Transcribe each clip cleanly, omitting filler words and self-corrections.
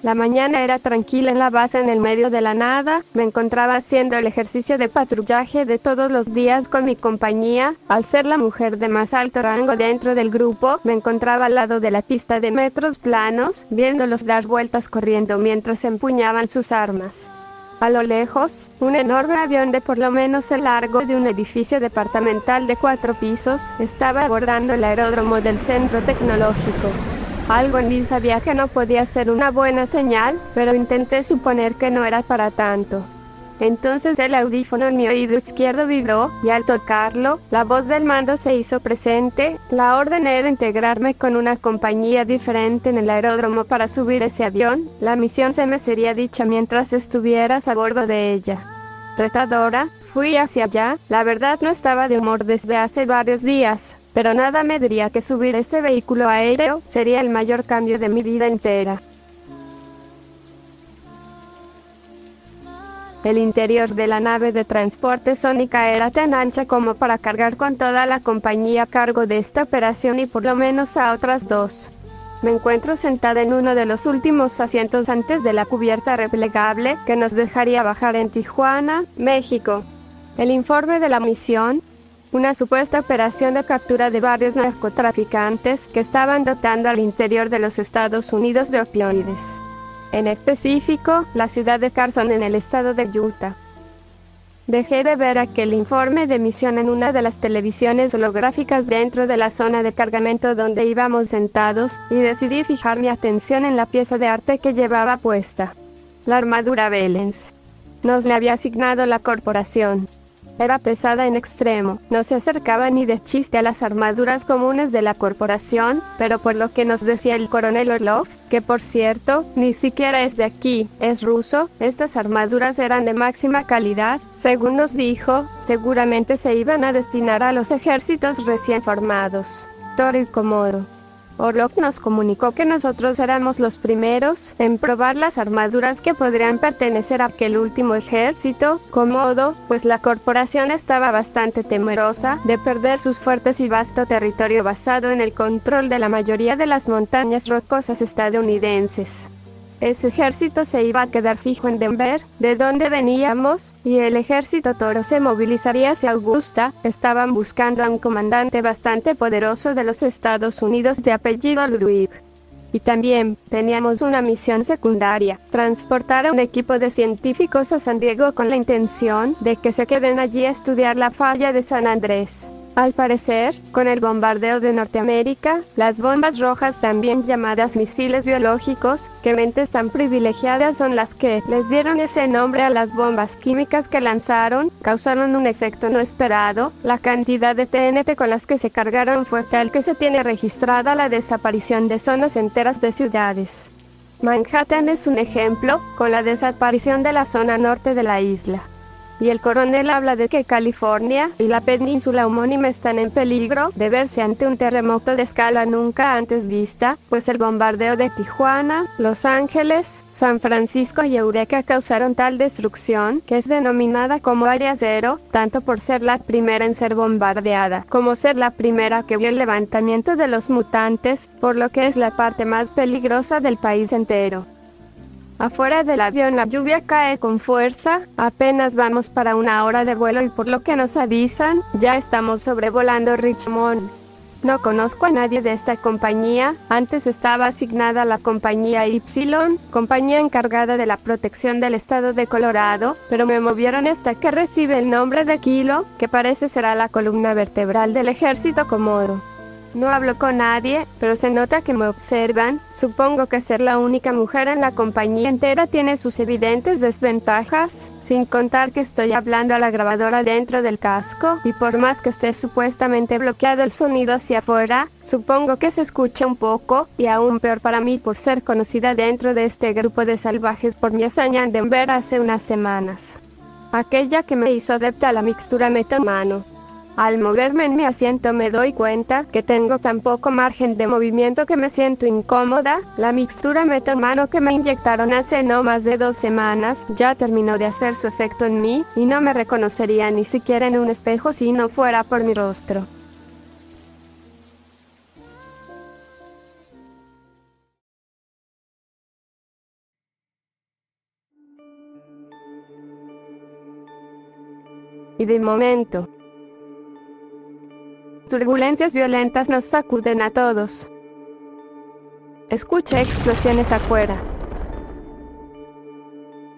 La mañana era tranquila en la base en el medio de la nada, me encontraba haciendo el ejercicio de patrullaje de todos los días con mi compañía, al ser la mujer de más alto rango dentro del grupo, me encontraba al lado de la pista de metros planos, viéndolos dar vueltas corriendo mientras empuñaban sus armas. A lo lejos, un enorme avión de por lo menos el largo de un edificio departamental de 4 pisos, estaba abordando el aeródromo del centro tecnológico. Algo en mí sabía que no podía ser una buena señal, pero intenté suponer que no era para tanto. Entonces el audífono en mi oído izquierdo vibró, y al tocarlo, la voz del mando se hizo presente. La orden era integrarme con una compañía diferente en el aeródromo para subir ese avión. La misión se me sería dicha mientras estuvieras a bordo de ella. Retadora, fui hacia allá, la verdad no estaba de humor desde hace varios días, pero nada me diría que subir ese vehículo aéreo sería el mayor cambio de mi vida entera. El interior de la nave de transporte sónica era tan ancha como para cargar con toda la compañía a cargo de esta operación y por lo menos a otras dos. Me encuentro sentada en uno de los últimos asientos antes de la cubierta replegable que nos dejaría bajar en Tijuana, México. El informe de la misión: una supuesta operación de captura de varios narcotraficantes que estaban dotando al interior de los Estados Unidos de opioides. En específico, la ciudad de Carson en el estado de Utah. Dejé de ver aquel informe de misión en una de las televisiones holográficas dentro de la zona de cargamento donde íbamos sentados, y decidí fijar mi atención en la pieza de arte que llevaba puesta. La armadura Valens. Nos la había asignado la corporación. Era pesada en extremo, no se acercaba ni de chiste a las armaduras comunes de la corporación, pero por lo que nos decía el coronel Orlov, que por cierto, ni siquiera es de aquí, es ruso, estas armaduras eran de máxima calidad, según nos dijo, seguramente se iban a destinar a los ejércitos recién formados. Toro y Komodo. Orlov nos comunicó que nosotros éramos los primeros en probar las armaduras que podrían pertenecer a aquel último ejército, Komodo, pues la corporación estaba bastante temerosa de perder sus fuertes y vasto territorio basado en el control de la mayoría de las montañas rocosas estadounidenses. Ese ejército se iba a quedar fijo en Denver, de donde veníamos, y el ejército toro se movilizaría hacia Augusta. Estaban buscando a un comandante bastante poderoso de los Estados Unidos de apellido Ludwig. Y también, teníamos una misión secundaria, transportar a un equipo de científicos a San Diego con la intención de que se queden allí a estudiar la falla de San Andrés. Al parecer, con el bombardeo de Norteamérica, las bombas rojas, también llamadas misiles biológicos, que mentes tan privilegiadas son las que les dieron ese nombre a las bombas químicas que lanzaron, causaron un efecto no esperado. La cantidad de TNT con las que se cargaron fue tal que se tiene registrada la desaparición de zonas enteras de ciudades. Manhattan es un ejemplo, con la desaparición de la zona norte de la isla. Y el coronel habla de que California y la península homónima están en peligro de verse ante un terremoto de escala nunca antes vista, pues el bombardeo de Tijuana, Los Ángeles, San Francisco y Eureka causaron tal destrucción que es denominada como Área Cero, tanto por ser la primera en ser bombardeada, como ser la primera que vio el levantamiento de los mutantes, por lo que es la parte más peligrosa del país entero. Afuera del avión la lluvia cae con fuerza, apenas vamos para 1 hora de vuelo y por lo que nos avisan, ya estamos sobrevolando Richmond. No conozco a nadie de esta compañía, antes estaba asignada a la compañía Y, compañía encargada de la protección del estado de Colorado, pero me movieron hasta que recibe el nombre de Kilo, que parece será la columna vertebral del ejército Komodo. No hablo con nadie, pero se nota que me observan. Supongo que ser la única mujer en la compañía entera tiene sus evidentes desventajas, sin contar que estoy hablando a la grabadora dentro del casco, y por más que esté supuestamente bloqueado el sonido hacia afuera, supongo que se escucha un poco, y aún peor para mí por ser conocida dentro de este grupo de salvajes por mi hazaña en Denver hace unas semanas. Aquella que me hizo adepta a la mixtura metamano. Al moverme en mi asiento me doy cuenta que tengo tan poco margen de movimiento que me siento incómoda. La mixtura metamano que me inyectaron hace no más de 2 semanas ya terminó de hacer su efecto en mí, y no me reconocería ni siquiera en un espejo si no fuera por mi rostro. y de momento, turbulencias violentas nos sacuden a todos. Escuché explosiones afuera.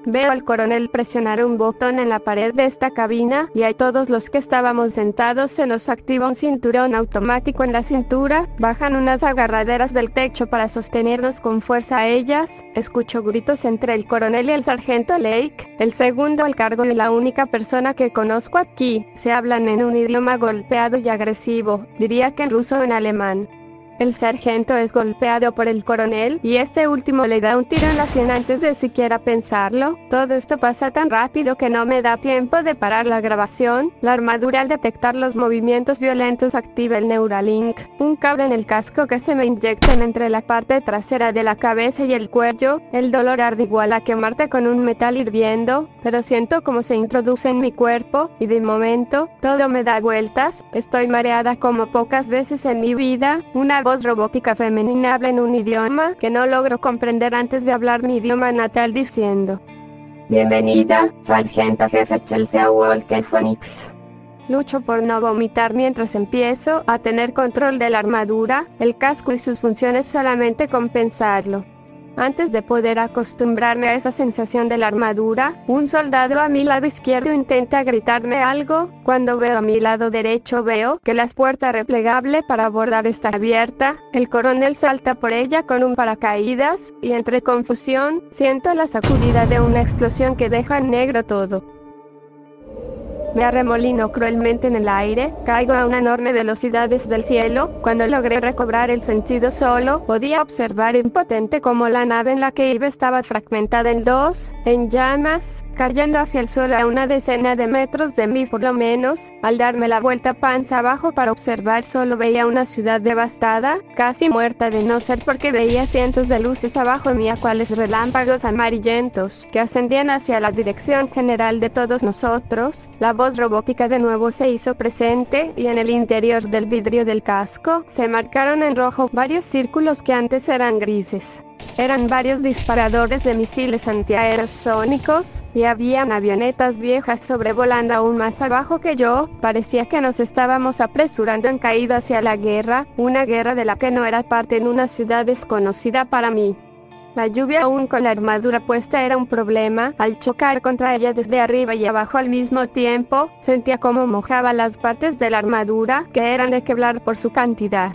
Veo al coronel presionar un botón en la pared de esta cabina, y a todos los que estábamos sentados se nos activa un cinturón automático en la cintura, bajan unas agarraderas del techo para sostenernos con fuerza a ellas. Escucho gritos entre el coronel y el sargento Lake, el segundo al cargo y la única persona que conozco aquí. Se hablan en un idioma golpeado y agresivo, diría que en ruso o en alemán. El sargento es golpeado por el coronel, y este último le da un tiro en la sien antes de siquiera pensarlo. Todo esto pasa tan rápido que no me da tiempo de parar la grabación. La armadura, al detectar los movimientos violentos, activa el Neuralink, un cable en el casco que se me inyecta entre la parte trasera de la cabeza y el cuello. El dolor arde igual a quemarte con un metal hirviendo, pero siento como se introduce en mi cuerpo, y de momento, todo me da vueltas. Estoy mareada como pocas veces en mi vida. Una voz robótica femenina habla en un idioma que no logro comprender antes de hablar mi idioma natal diciendo: Bienvenida, sargento jefe Chelsea Walker Phoenix. Lucho por no vomitar mientras empiezo a tener control de la armadura, el casco y sus funciones solamente con pensarlo. Antes de poder acostumbrarme a esa sensación de la armadura, un soldado a mi lado izquierdo intenta gritarme algo. Cuando veo a mi lado derecho veo que la puerta replegable para abordar está abierta. El coronel salta por ella con un paracaídas, y entre confusión, siento la sacudida de una explosión que deja en negro todo. Me arremolino cruelmente en el aire, caigo a una enorme velocidad desde el cielo. Cuando logré recobrar el sentido solo podía observar impotente cómo la nave en la que iba estaba fragmentada en dos, en llamas, cayendo hacia el suelo a una decena de metros de mí por lo menos. Al darme la vuelta panza abajo para observar, solo veía una ciudad devastada, casi muerta de no ser porque veía cientos de luces abajo mía, cuales relámpagos amarillentos, que ascendían hacia la dirección general de todos nosotros. La voz robótica de nuevo se hizo presente, y en el interior del vidrio del casco se marcaron en rojo varios círculos que antes eran grises. Eran varios disparadores de misiles antiaerosónicos, y habían avionetas viejas sobrevolando aún más abajo que yo. Parecía que nos estábamos apresurando en caída hacia la guerra, una guerra de la que no era parte en una ciudad desconocida para mí. La lluvia, aún con la armadura puesta, era un problema. Al chocar contra ella desde arriba y abajo al mismo tiempo, sentía cómo mojaba las partes de la armadura, que eran de quebrar por su cantidad.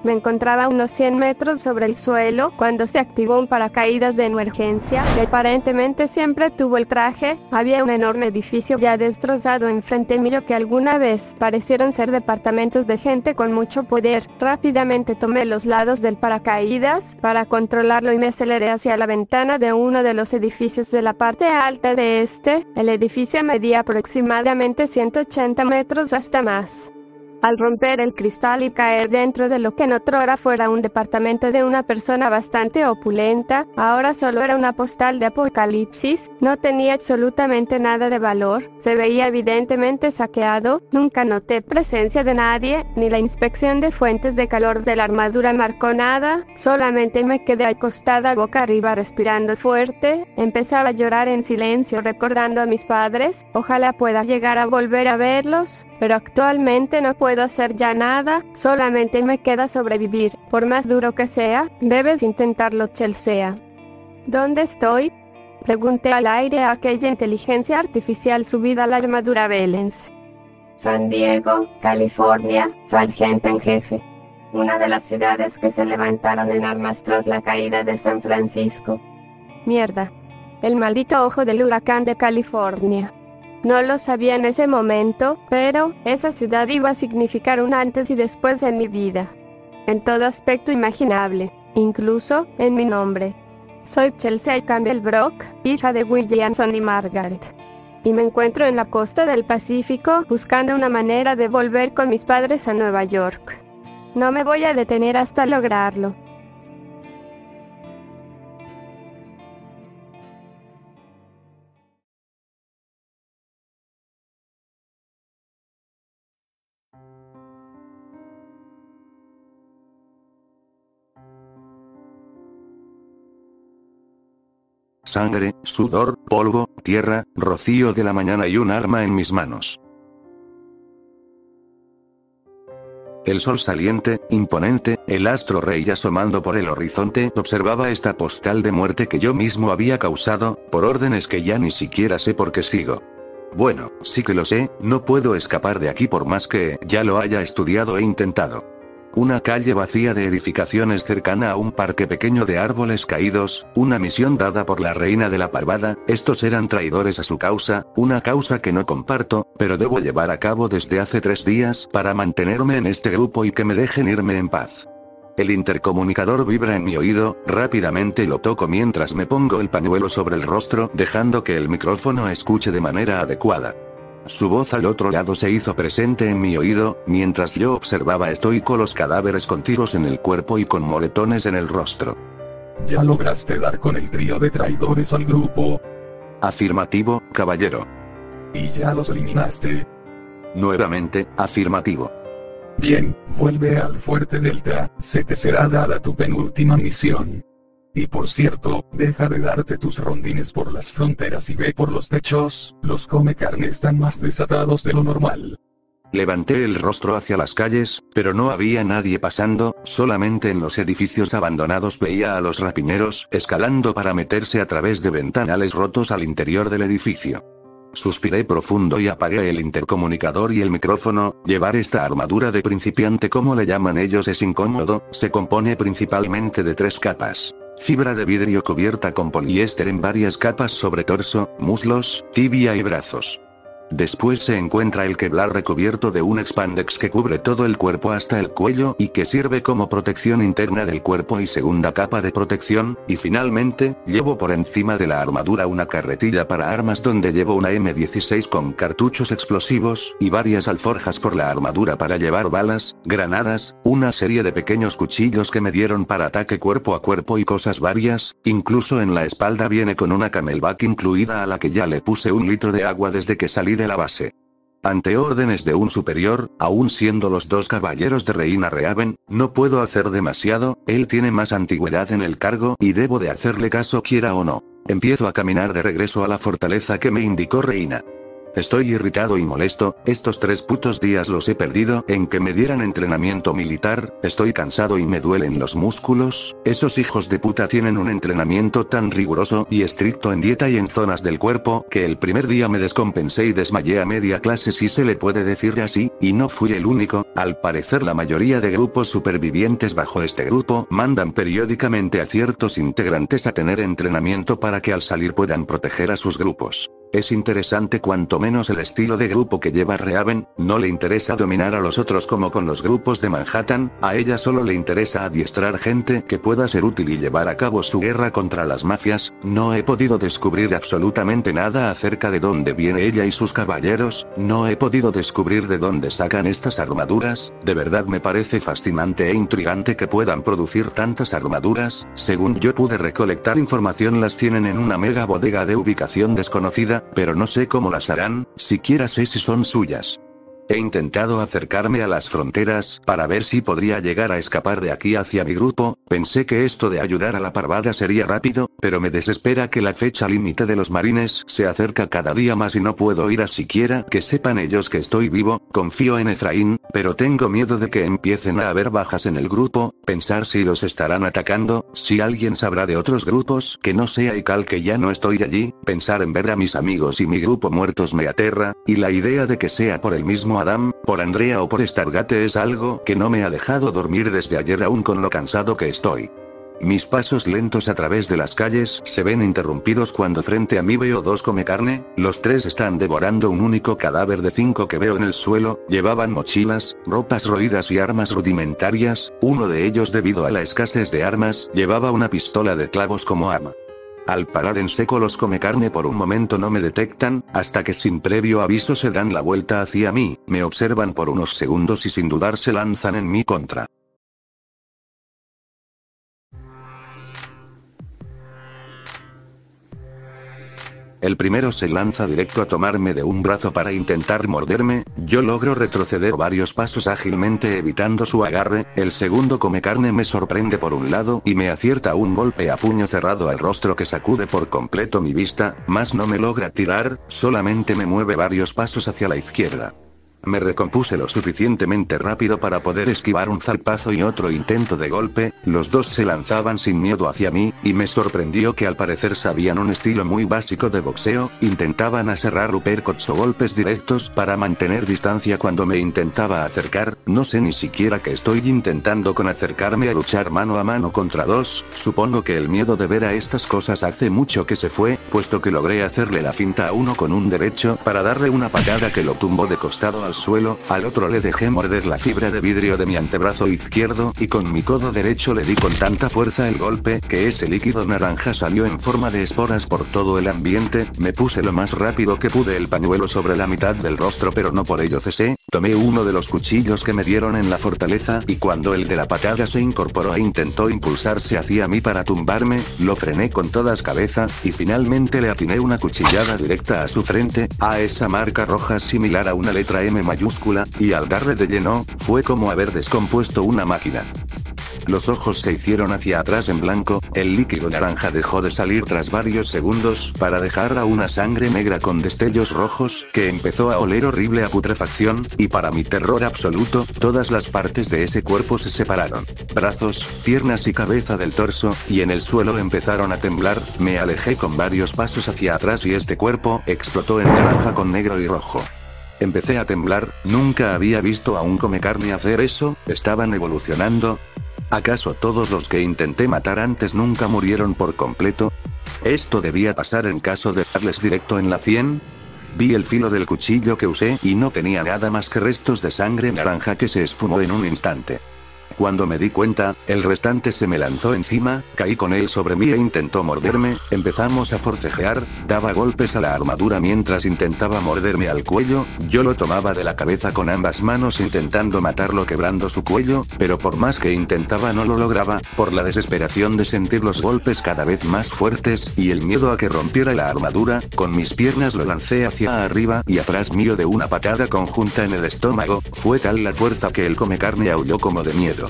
Me encontraba a unos 100 metros sobre el suelo cuando se activó un paracaídas de emergencia, que aparentemente siempre tuvo el traje. Había un enorme edificio ya destrozado enfrente mío que alguna vez parecieron ser departamentos de gente con mucho poder. Rápidamente tomé los lados del paracaídas para controlarlo y me aceleré hacia la ventana de uno de los edificios de la parte alta de este. El edificio medía aproximadamente 180 metros o hasta más. Al romper el cristal y caer dentro de lo que en otrora fuera un departamento de una persona bastante opulenta, ahora solo era una postal de apocalipsis. No tenía absolutamente nada de valor, se veía evidentemente saqueado. Nunca noté presencia de nadie, ni la inspección de fuentes de calor de la armadura marcó nada. Solamente me quedé acostada boca arriba respirando fuerte. Empezaba a llorar en silencio recordando a mis padres. Ojalá pueda llegar a volver a verlos, pero actualmente no puedo hacer ya nada. Solamente me queda sobrevivir. Por más duro que sea, debes intentarlo, Chelsea. ¿Dónde estoy?, pregunté al aire a aquella inteligencia artificial subida a la armadura Belens. San Diego, California, sargento en jefe. Una de las ciudades que se levantaron en armas tras la caída de San Francisco. Mierda. El maldito ojo del huracán de California. No lo sabía en ese momento, pero esa ciudad iba a significar un antes y después en mi vida. En todo aspecto imaginable, incluso en mi nombre. Soy Chelsea Campbell Brock, hija de Williamson y Margaret. Y me encuentro en la costa del Pacífico buscando una manera de volver con mis padres a Nueva York. No me voy a detener hasta lograrlo. Sangre, sudor, polvo, tierra, rocío de la mañana y un arma en mis manos. El sol saliente, imponente, el astro rey asomando por el horizonte, observaba esta postal de muerte que yo mismo había causado, por órdenes que ya ni siquiera sé por qué sigo. Bueno, sí que lo sé, no puedo escapar de aquí por más que ya lo haya estudiado e intentado. Una calle vacía de edificaciones cercana a un parque pequeño de árboles caídos, una misión dada por la reina de la parvada, estos eran traidores a su causa, una causa que no comparto, pero debo llevar a cabo desde hace 3 días para mantenerme en este grupo y que me dejen irme en paz. El intercomunicador vibra en mi oído, rápidamente lo toco mientras me pongo el pañuelo sobre el rostro, dejando que el micrófono escuche de manera adecuada. Su voz al otro lado se hizo presente en mi oído, mientras yo observaba estoico los cadáveres con tiros en el cuerpo y con moretones en el rostro. ¿Ya lograste dar con el trío de traidores al grupo? Afirmativo, caballero. ¿Y ya los eliminaste? Nuevamente, afirmativo. Bien, vuelve al fuerte Delta, se te será dada tu penúltima misión. Y por cierto, deja de darte tus rondines por las fronteras y ve por los techos, los come carne están más desatados de lo normal. Levanté el rostro hacia las calles, pero no había nadie pasando, solamente en los edificios abandonados veía a los rapiñeros escalando para meterse a través de ventanales rotos al interior del edificio. Suspiré profundo y apagué el intercomunicador y el micrófono. Llevar esta armadura de principiante, como le llaman ellos, es incómodo, se compone principalmente de 3 capas. Fibra de vidrio cubierta con poliéster en varias capas sobre torso, muslos, tibia y brazos. Después se encuentra el Kevlar recubierto de un expandex que cubre todo el cuerpo hasta el cuello y que sirve como protección interna del cuerpo y segunda capa de protección, y finalmente, llevo por encima de la armadura una carretilla para armas donde llevo una M16 con cartuchos explosivos, y varias alforjas por la armadura para llevar balas, granadas, una serie de pequeños cuchillos que me dieron para ataque cuerpo a cuerpo y cosas varias, incluso en la espalda viene con una camelback incluida a la que ya le puse 1 litro de agua desde que salí de la base. Ante órdenes de un superior, aún siendo los 2 caballeros de Reina Rehaven, no puedo hacer demasiado, él tiene más antigüedad en el cargo y debo de hacerle caso quiera o no. Empiezo a caminar de regreso a la fortaleza que me indicó Reina. Estoy irritado y molesto, estos 3 putos días los he perdido en que me dieran entrenamiento militar, estoy cansado y me duelen los músculos, esos hijos de puta tienen un entrenamiento tan riguroso y estricto en dieta y en zonas del cuerpo, que el primer día me descompensé y desmayé a media clase si se le puede decir así, y no fui el único, al parecer la mayoría de grupos supervivientes bajo este grupo mandan periódicamente a ciertos integrantes a tener entrenamiento para que al salir puedan proteger a sus grupos. Es interesante cuanto menos el estilo de grupo que lleva Rehaven, no le interesa dominar a los otros como con los grupos de Manhattan, a ella solo le interesa adiestrar gente que pueda ser útil y llevar a cabo su guerra contra las mafias. No he podido descubrir absolutamente nada acerca de dónde viene ella y sus caballeros, no he podido descubrir de dónde sacan estas armaduras, de verdad me parece fascinante e intrigante que puedan producir tantas armaduras, según yo pude recolectar información las tienen en una mega bodega de ubicación desconocida, pero no sé cómo las harán, siquiera sé si son suyas. He intentado acercarme a las fronteras, para ver si podría llegar a escapar de aquí hacia mi grupo, pensé que esto de ayudar a la parvada sería rápido, pero me desespera que la fecha límite de los marines se acerca cada día más y no puedo ir a siquiera que sepan ellos que estoy vivo, confío en Efraín, pero tengo miedo de que empiecen a haber bajas en el grupo, pensar si los estarán atacando, si alguien sabrá de otros grupos que no sea Ical que ya no estoy allí, pensar en ver a mis amigos y mi grupo muertos me aterra, y la idea de que sea por el mismo Adam, por Andrea o por Stargate es algo que no me ha dejado dormir desde ayer aún con lo cansado que estoy. Mis pasos lentos a través de las calles se ven interrumpidos cuando frente a mí veo 2 comecarne, los 3 están devorando un único cadáver de 5 que veo en el suelo, llevaban mochilas, ropas roídas y armas rudimentarias, uno de ellos debido a la escasez de armas, llevaba una pistola de clavos como arma. Al parar en seco los comecarne por un momento no me detectan, hasta que sin previo aviso se dan la vuelta hacia mí, me observan por unos segundos y sin dudar se lanzan en mi contra. El primero se lanza directo a tomarme de un brazo para intentar morderme, yo logro retroceder varios pasos ágilmente evitando su agarre, el segundo comecarne me sorprende por un lado y me acierta un golpe a puño cerrado al rostro que sacude por completo mi vista, mas no me logra tirar, solamente me mueve varios pasos hacia la izquierda. Me recompuse lo suficientemente rápido para poder esquivar un zarpazo y otro intento de golpe, los dos se lanzaban sin miedo hacia mí, y me sorprendió que al parecer sabían un estilo muy básico de boxeo, intentaban aserrar uppercuts o golpes directos para mantener distancia cuando me intentaba acercar, no sé ni siquiera qué estoy intentando con acercarme a luchar mano a mano contra dos, supongo que el miedo de ver a estas cosas hace mucho que se fue, puesto que logré hacerle la finta a uno con un derecho para darle una patada que lo tumbó de costado al suelo, al otro le dejé morder la fibra de vidrio de mi antebrazo izquierdo y con mi codo derecho le di con tanta fuerza el golpe que ese líquido naranja salió en forma de esporas por todo el ambiente, me puse lo más rápido que pude el pañuelo sobre la mitad del rostro pero no por ello cesé, tomé uno de los cuchillos que me dieron en la fortaleza y cuando el de la patada se incorporó e intentó impulsarse hacia mí para tumbarme, lo frené con todas cabeza, y finalmente le atiné una cuchillada directa a su frente, a esa marca roja similar a una letra M mayúscula, y al darle de lleno, fue como haber descompuesto una máquina. Los ojos se hicieron hacia atrás en blanco, el líquido naranja dejó de salir tras varios segundos, para dejar a una sangre negra con destellos rojos, que empezó a oler horrible a putrefacción, y para mi terror absoluto, todas las partes de ese cuerpo se separaron. Brazos, piernas y cabeza del torso, y en el suelo empezaron a temblar, me alejé con varios pasos hacia atrás y este cuerpo, explotó en naranja con negro y rojo. Empecé a temblar, nunca había visto a un comecarne hacer eso, estaban evolucionando. ¿Acaso todos los que intenté matar antes nunca murieron por completo? ¿Esto debía pasar en caso de darles directo en la 100? Vi el filo del cuchillo que usé y no tenía nada más que restos de sangre naranja que se esfumó en un instante. Cuando me di cuenta, el restante se me lanzó encima, caí con él sobre mí e intentó morderme, empezamos a forcejear, daba golpes a la armadura mientras intentaba morderme al cuello, yo lo tomaba de la cabeza con ambas manos intentando matarlo quebrando su cuello, pero por más que intentaba no lo lograba, por la desesperación de sentir los golpes cada vez más fuertes, y el miedo a que rompiera la armadura, con mis piernas lo lancé hacia arriba y atrás mío de una patada conjunta en el estómago, fue tal la fuerza que el comecarne aulló como de miedo.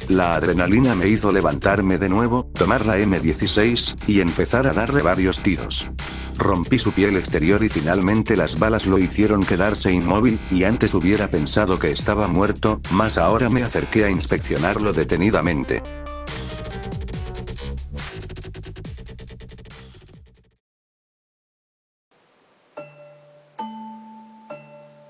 La adrenalina me hizo levantarme de nuevo, tomar la M16, y empezar a darle varios tiros. Rompí su piel exterior y finalmente las balas lo hicieron quedarse inmóvil, y antes hubiera pensado que estaba muerto, mas ahora me acerqué a inspeccionarlo detenidamente.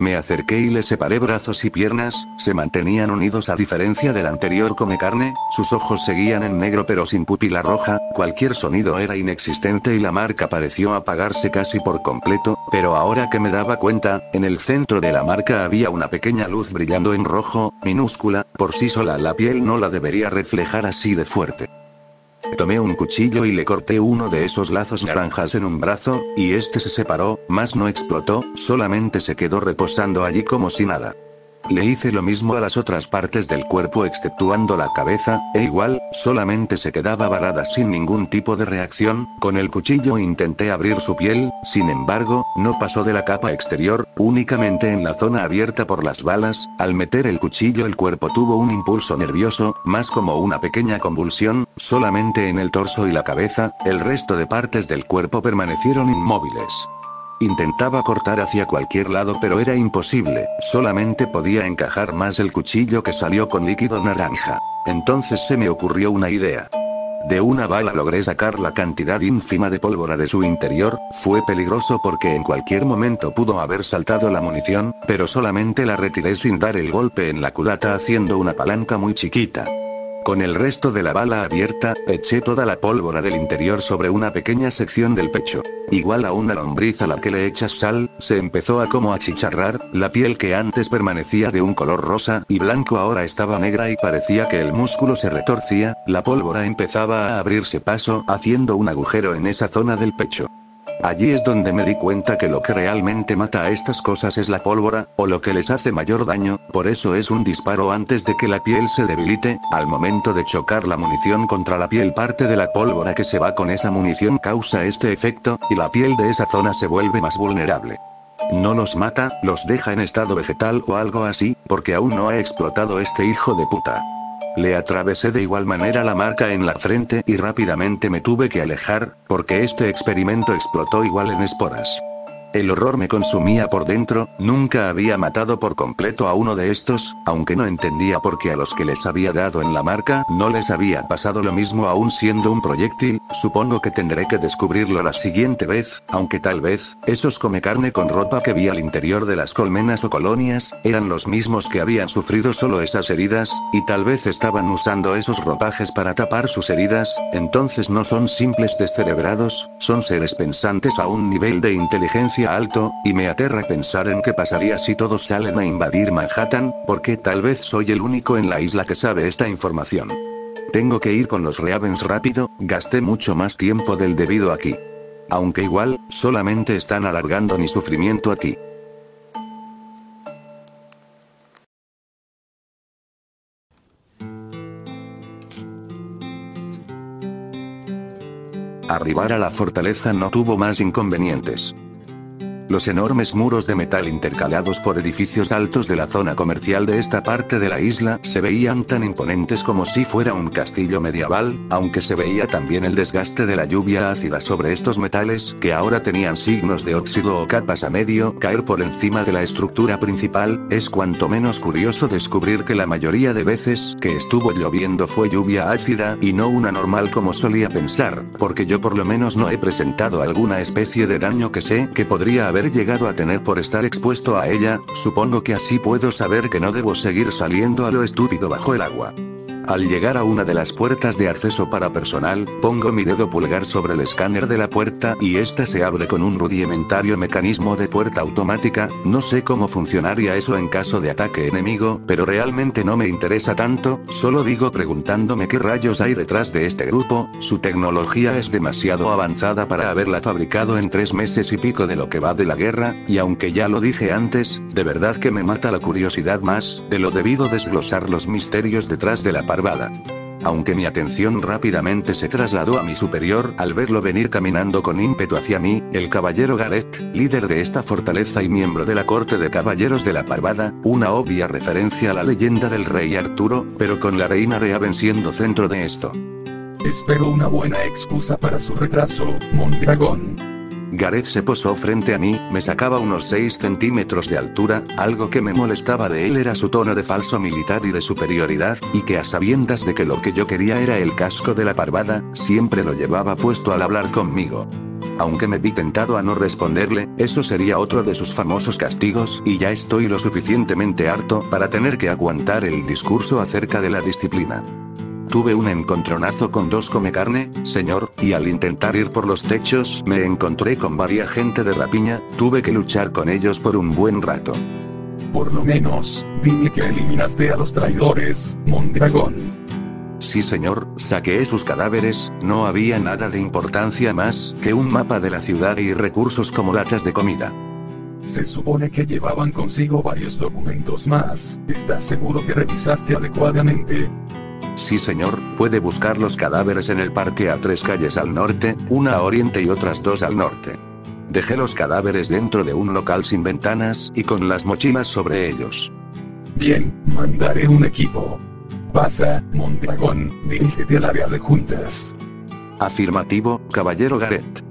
Me acerqué y le separé brazos y piernas, se mantenían unidos a diferencia del anterior comecarne, sus ojos seguían en negro pero sin pupila roja, cualquier sonido era inexistente y la marca pareció apagarse casi por completo, pero ahora que me daba cuenta, en el centro de la marca había una pequeña luz brillando en rojo, minúscula, por sí sola la piel no la debería reflejar así de fuerte. Tomé un cuchillo y le corté uno de esos lazos naranjas en un brazo, y este se separó, mas no explotó, solamente se quedó reposando allí como si nada. Le hice lo mismo a las otras partes del cuerpo exceptuando la cabeza, e igual, solamente se quedaba varada sin ningún tipo de reacción, con el cuchillo intenté abrir su piel, sin embargo, no pasó de la capa exterior, únicamente en la zona abierta por las balas, al meter el cuchillo el cuerpo tuvo un impulso nervioso, más como una pequeña convulsión, solamente en el torso y la cabeza, el resto de partes del cuerpo permanecieron inmóviles. Intentaba cortar hacia cualquier lado pero era imposible, solamente podía encajar más el cuchillo que salió con líquido naranja. Entonces se me ocurrió una idea. De una bala logré sacar la cantidad ínfima de pólvora de su interior, fue peligroso porque en cualquier momento pudo haber saltado la munición, pero solamente la retiré sin dar el golpe en la culata haciendo una palanca muy chiquita. Con el resto de la bala abierta, eché toda la pólvora del interior sobre una pequeña sección del pecho. Igual a una lombriz a la que le echas sal, se empezó a como achicharrar, la piel que antes permanecía de un color rosa y blanco ahora estaba negra y parecía que el músculo se retorcía, la pólvora empezaba a abrirse paso, haciendo un agujero en esa zona del pecho. Allí es donde me di cuenta que lo que realmente mata a estas cosas es la pólvora, o lo que les hace mayor daño, por eso es un disparo antes de que la piel se debilite, al momento de chocar la munición contra la piel parte de la pólvora que se va con esa munición causa este efecto, y la piel de esa zona se vuelve más vulnerable. No los mata, los deja en estado vegetal o algo así, porque aún no ha explotado este hijo de puta. Le atravesé de igual manera la marca en la frente y rápidamente me tuve que alejar, porque este experimento explotó igual en esporas. El horror me consumía por dentro, nunca había matado por completo a uno de estos, aunque no entendía por qué a los que les había dado en la marca no les había pasado lo mismo aún siendo un proyectil. Supongo que tendré que descubrirlo la siguiente vez, aunque tal vez, esos come carne con ropa que vi al interior de las colmenas o colonias, eran los mismos que habían sufrido solo esas heridas, y tal vez estaban usando esos ropajes para tapar sus heridas. Entonces no son simples descerebrados, son seres pensantes a un nivel de inteligencia alto, y me aterra pensar en qué pasaría si todos salen a invadir Manhattan, porque tal vez soy el único en la isla que sabe esta información. Tengo que ir con los Ravens rápido, gasté mucho más tiempo del debido aquí. Aunque igual, solamente están alargando mi sufrimiento aquí. Arribar a la fortaleza no tuvo más inconvenientes. Los enormes muros de metal intercalados por edificios altos de la zona comercial de esta parte de la isla se veían tan imponentes como si fuera un castillo medieval, aunque se veía también el desgaste de la lluvia ácida sobre estos metales, que ahora tenían signos de óxido o capas a medio caer por encima de la estructura principal. Es cuanto menos curioso descubrir que la mayoría de veces que estuvo lloviendo fue lluvia ácida y no una normal como solía pensar, porque yo por lo menos no he presentado alguna especie de daño que sé que podría haber llegado a tener por estar expuesto a ella. Supongo que así puedo saber que no debo seguir saliendo a lo estúpido bajo el agua. Al llegar a una de las puertas de acceso para personal, pongo mi dedo pulgar sobre el escáner de la puerta y esta se abre con un rudimentario mecanismo de puerta automática. No sé cómo funcionaría eso en caso de ataque enemigo, pero realmente no me interesa tanto, solo digo preguntándome qué rayos hay detrás de este grupo. Su tecnología es demasiado avanzada para haberla fabricado en 3 meses y pico de lo que va de la guerra, y aunque ya lo dije antes, de verdad que me mata la curiosidad más de lo debido desglosar los misterios detrás de la parvada. Aunque mi atención rápidamente se trasladó a mi superior al verlo venir caminando con ímpetu hacia mí, el caballero Gareth, líder de esta fortaleza y miembro de la corte de caballeros de la Parvada, una obvia referencia a la leyenda del rey Arturo, pero con la reina Raven siendo centro de esto. Espero una buena excusa para su retraso, Mondragón. Gareth se posó frente a mí, me sacaba unos 6 centímetros de altura. Algo que me molestaba de él era su tono de falso militar y de superioridad, y que a sabiendas de que lo que yo quería era el casco de la Parvada, siempre lo llevaba puesto al hablar conmigo. Aunque me vi tentado a no responderle, eso sería otro de sus famosos castigos, y ya estoy lo suficientemente harto para tener que aguantar el discurso acerca de la disciplina. Tuve un encontronazo con 2 come carne, señor, y al intentar ir por los techos me encontré con varias gente de rapiña. Tuve que luchar con ellos por un buen rato. Por lo menos, dime que eliminaste a los traidores, Mondragón. Sí señor, saqué sus cadáveres. No había nada de importancia más que un mapa de la ciudad y recursos como latas de comida. Se supone que llevaban consigo varios documentos más. ¿Estás seguro que revisaste adecuadamente? Sí señor, puede buscar los cadáveres en el parque a 3 calles al norte, una a oriente y otras 2 al norte. Dejé los cadáveres dentro de un local sin ventanas y con las mochilas sobre ellos. Bien, mandaré un equipo. Pasa, Mondragón, dirígete al área de juntas. Afirmativo, caballero Gareth.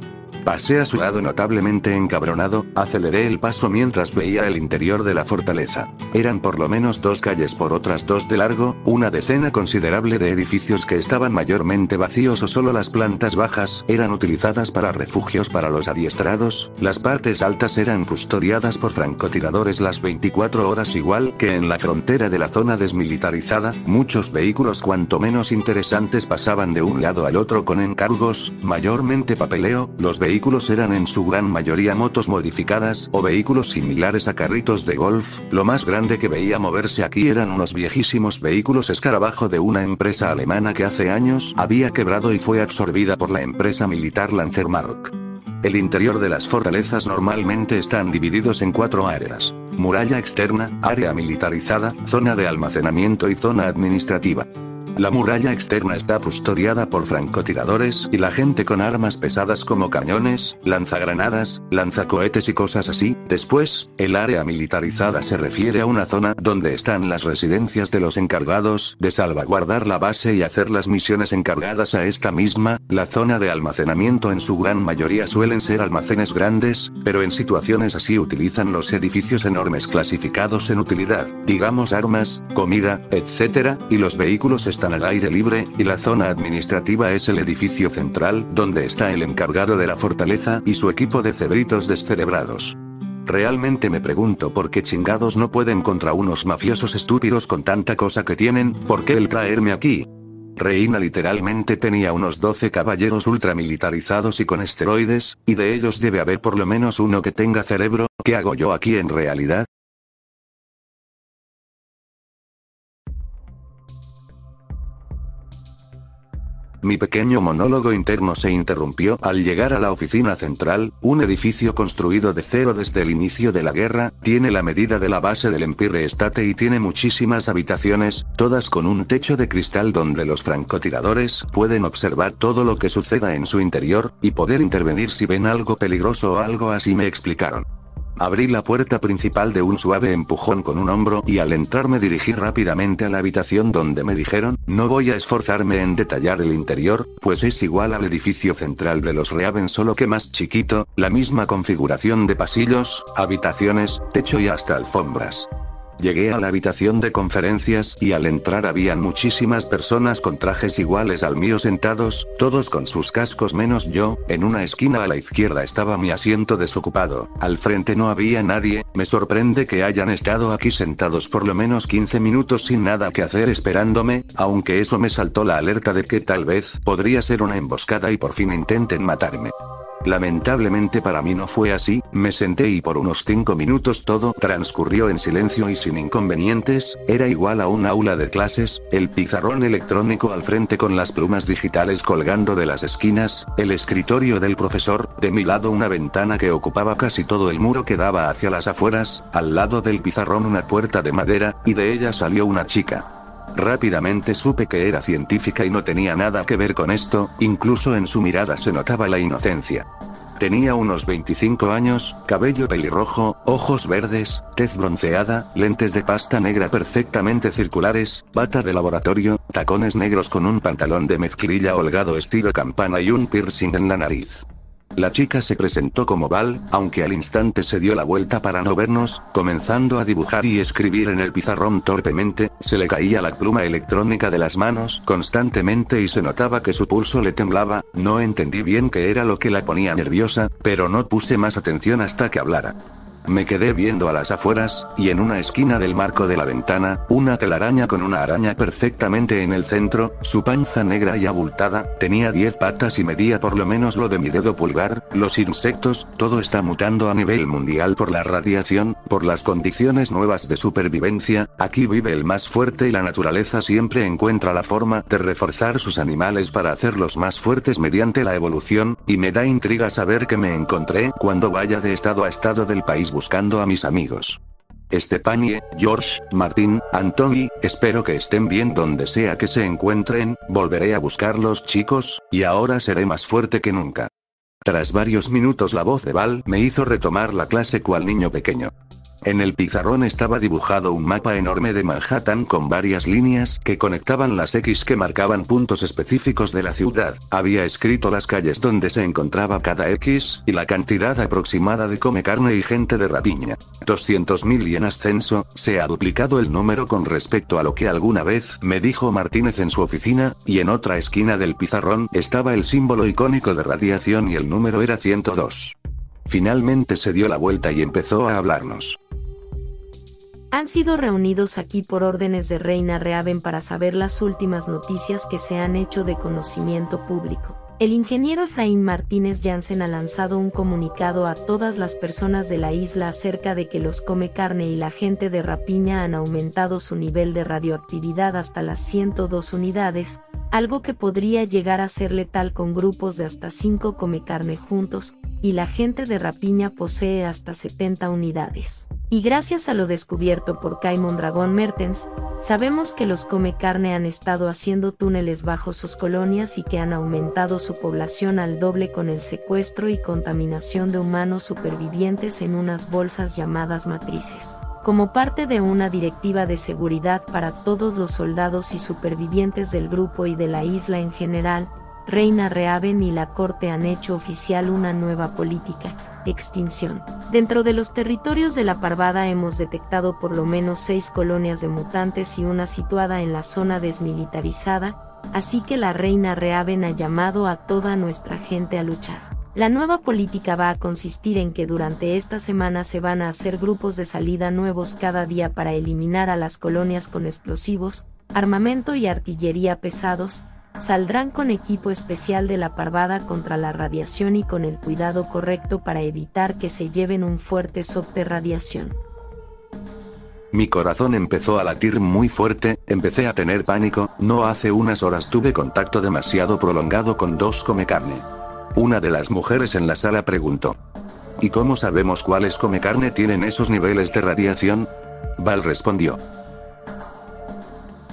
Pasé a su lado notablemente encabronado, aceleré el paso mientras veía el interior de la fortaleza. Eran por lo menos 2 calles por otras 2 de largo, una decena considerable de edificios que estaban mayormente vacíos o solo las plantas bajas eran utilizadas para refugios para los adiestrados. Las partes altas eran custodiadas por francotiradores las 24 horas, igual que en la frontera de la zona desmilitarizada. Muchos vehículos cuanto menos interesantes pasaban de un lado al otro con encargos, mayormente papeleo. Los vehículos eran en su gran mayoría motos modificadas o vehículos similares a carritos de golf. Lo más grande que veía moverse aquí eran unos viejísimos vehículos escarabajo de una empresa alemana que hace años había quebrado y fue absorbida por la empresa militar Lanzermark. El interior de las fortalezas normalmente están divididos en 4 áreas: muralla externa, área militarizada, zona de almacenamiento y zona administrativa. La muralla externa está custodiada por francotiradores y la gente con armas pesadas como cañones, lanzagranadas, lanzacohetes y cosas así. Después, el área militarizada se refiere a una zona donde están las residencias de los encargados de salvaguardar la base y hacer las misiones encargadas a esta misma. La zona de almacenamiento en su gran mayoría suelen ser almacenes grandes, pero en situaciones así utilizan los edificios enormes clasificados en utilidad, digamos armas, comida, etc., y los vehículos están al aire libre, y la zona administrativa es el edificio central, donde está el encargado de la fortaleza y su equipo de cebritos descerebrados. Realmente me pregunto por qué chingados no pueden contra unos mafiosos estúpidos con tanta cosa que tienen. ¿Por qué el traerme aquí? Reina literalmente tenía unos 12 caballeros ultramilitarizados y con esteroides, y de ellos debe haber por lo menos uno que tenga cerebro. ¿Qué hago yo aquí en realidad? Mi pequeño monólogo interno se interrumpió al llegar a la oficina central, un edificio construido de cero desde el inicio de la guerra, tiene la medida de la base del Empire State y tiene muchísimas habitaciones, todas con un techo de cristal donde los francotiradores pueden observar todo lo que suceda en su interior, y poder intervenir si ven algo peligroso o algo así, me explicaron. Abrí la puerta principal de un suave empujón con un hombro y al entrar me dirigí rápidamente a la habitación donde me dijeron, no voy a esforzarme en detallar el interior, pues es igual al edificio central de los Reaven solo que más chiquito, la misma configuración de pasillos, habitaciones, techo y hasta alfombras. Llegué a la habitación de conferencias y al entrar habían muchísimas personas con trajes iguales al mío sentados, todos con sus cascos menos yo. En una esquina a la izquierda estaba mi asiento desocupado, al frente no había nadie. Me sorprende que hayan estado aquí sentados por lo menos 15 minutos sin nada que hacer esperándome, aunque eso me saltó la alerta de que tal vez podría ser una emboscada y por fin intenten matarme. Lamentablemente para mí no fue así, me senté y por unos 5 minutos todo transcurrió en silencio y sin inconvenientes. Era igual a un aula de clases, el pizarrón electrónico al frente con las plumas digitales colgando de las esquinas, el escritorio del profesor, de mi lado una ventana que ocupaba casi todo el muro que daba hacia las afueras, al lado del pizarrón una puerta de madera, y de ella salió una chica. Rápidamente supe que era científica y no tenía nada que ver con esto, incluso en su mirada se notaba la inocencia. Tenía unos 25 años, cabello pelirrojo, ojos verdes, tez bronceada, lentes de pasta negra perfectamente circulares, bata de laboratorio, tacones negros con un pantalón de mezclilla holgado estilo campana y un piercing en la nariz. La chica se presentó como Val, aunque al instante se dio la vuelta para no vernos, comenzando a dibujar y escribir en el pizarrón torpemente. Se le caía la pluma electrónica de las manos constantemente y se notaba que su pulso le temblaba. No entendí bien qué era lo que la ponía nerviosa, pero no puse más atención hasta que hablara. Me quedé viendo a las afueras, y en una esquina del marco de la ventana, una telaraña con una araña perfectamente en el centro, su panza negra y abultada, tenía 10 patas y medía por lo menos lo de mi dedo pulgar. Los insectos, todo está mutando a nivel mundial por la radiación, por las condiciones nuevas de supervivencia. Aquí vive el más fuerte y la naturaleza siempre encuentra la forma de reforzar sus animales para hacerlos más fuertes mediante la evolución, y me da intriga saber qué me encontré cuando vaya de estado a estado del país buscando a mis amigos. Estepanie, George, Martín, Antoni, espero que estén bien donde sea que se encuentren. Volveré a buscarlos, chicos, y ahora seré más fuerte que nunca. Tras varios minutos la voz de Val me hizo retomar la clase cual niño pequeño. En el pizarrón estaba dibujado un mapa enorme de Manhattan con varias líneas que conectaban las X que marcaban puntos específicos de la ciudad. Había escrito las calles donde se encontraba cada X, y la cantidad aproximada de come carne y gente de rapiña. 200.000 y en ascenso. Se ha duplicado el número con respecto a lo que alguna vez me dijo Martínez en su oficina, y en otra esquina del pizarrón estaba el símbolo icónico de radiación y el número era 102. Finalmente se dio la vuelta y empezó a hablarnos. Han sido reunidos aquí por órdenes de Reina Reaven para saber las últimas noticias que se han hecho de conocimiento público. El ingeniero Efraín Martínez Jansen ha lanzado un comunicado a todas las personas de la isla acerca de que los come carne y la gente de rapiña han aumentado su nivel de radioactividad hasta las 102 unidades, algo que podría llegar a ser letal con grupos de hasta 5 come carne juntos, y la gente de rapiña posee hasta 70 unidades. Y gracias a lo descubierto por Kai Mondragón Mertens, sabemos que los come carne han estado haciendo túneles bajo sus colonias y que han aumentado su población al doble con el secuestro y contaminación de humanos supervivientes en unas bolsas llamadas matrices. Como parte de una directiva de seguridad para todos los soldados y supervivientes del grupo y de la isla en general, Reina Rehaven y la Corte han hecho oficial una nueva política: extinción. Dentro de los territorios de la Parvada hemos detectado por lo menos 6 colonias de mutantes y una situada en la zona desmilitarizada, así que la Reina Rehaven ha llamado a toda nuestra gente a luchar. La nueva política va a consistir en que durante esta semana se van a hacer grupos de salida nuevos cada día para eliminar a las colonias con explosivos, armamento y artillería pesados. Saldrán con equipo especial de la Parvada contra la radiación y con el cuidado correcto para evitar que se lleven un fuerte shock de radiación. Mi corazón empezó a latir muy fuerte, empecé a tener pánico. No hace unas horas tuve contacto demasiado prolongado con 2 comecarne. Una de las mujeres en la sala preguntó: ¿y cómo sabemos cuáles comecarne tienen esos niveles de radiación? Val respondió: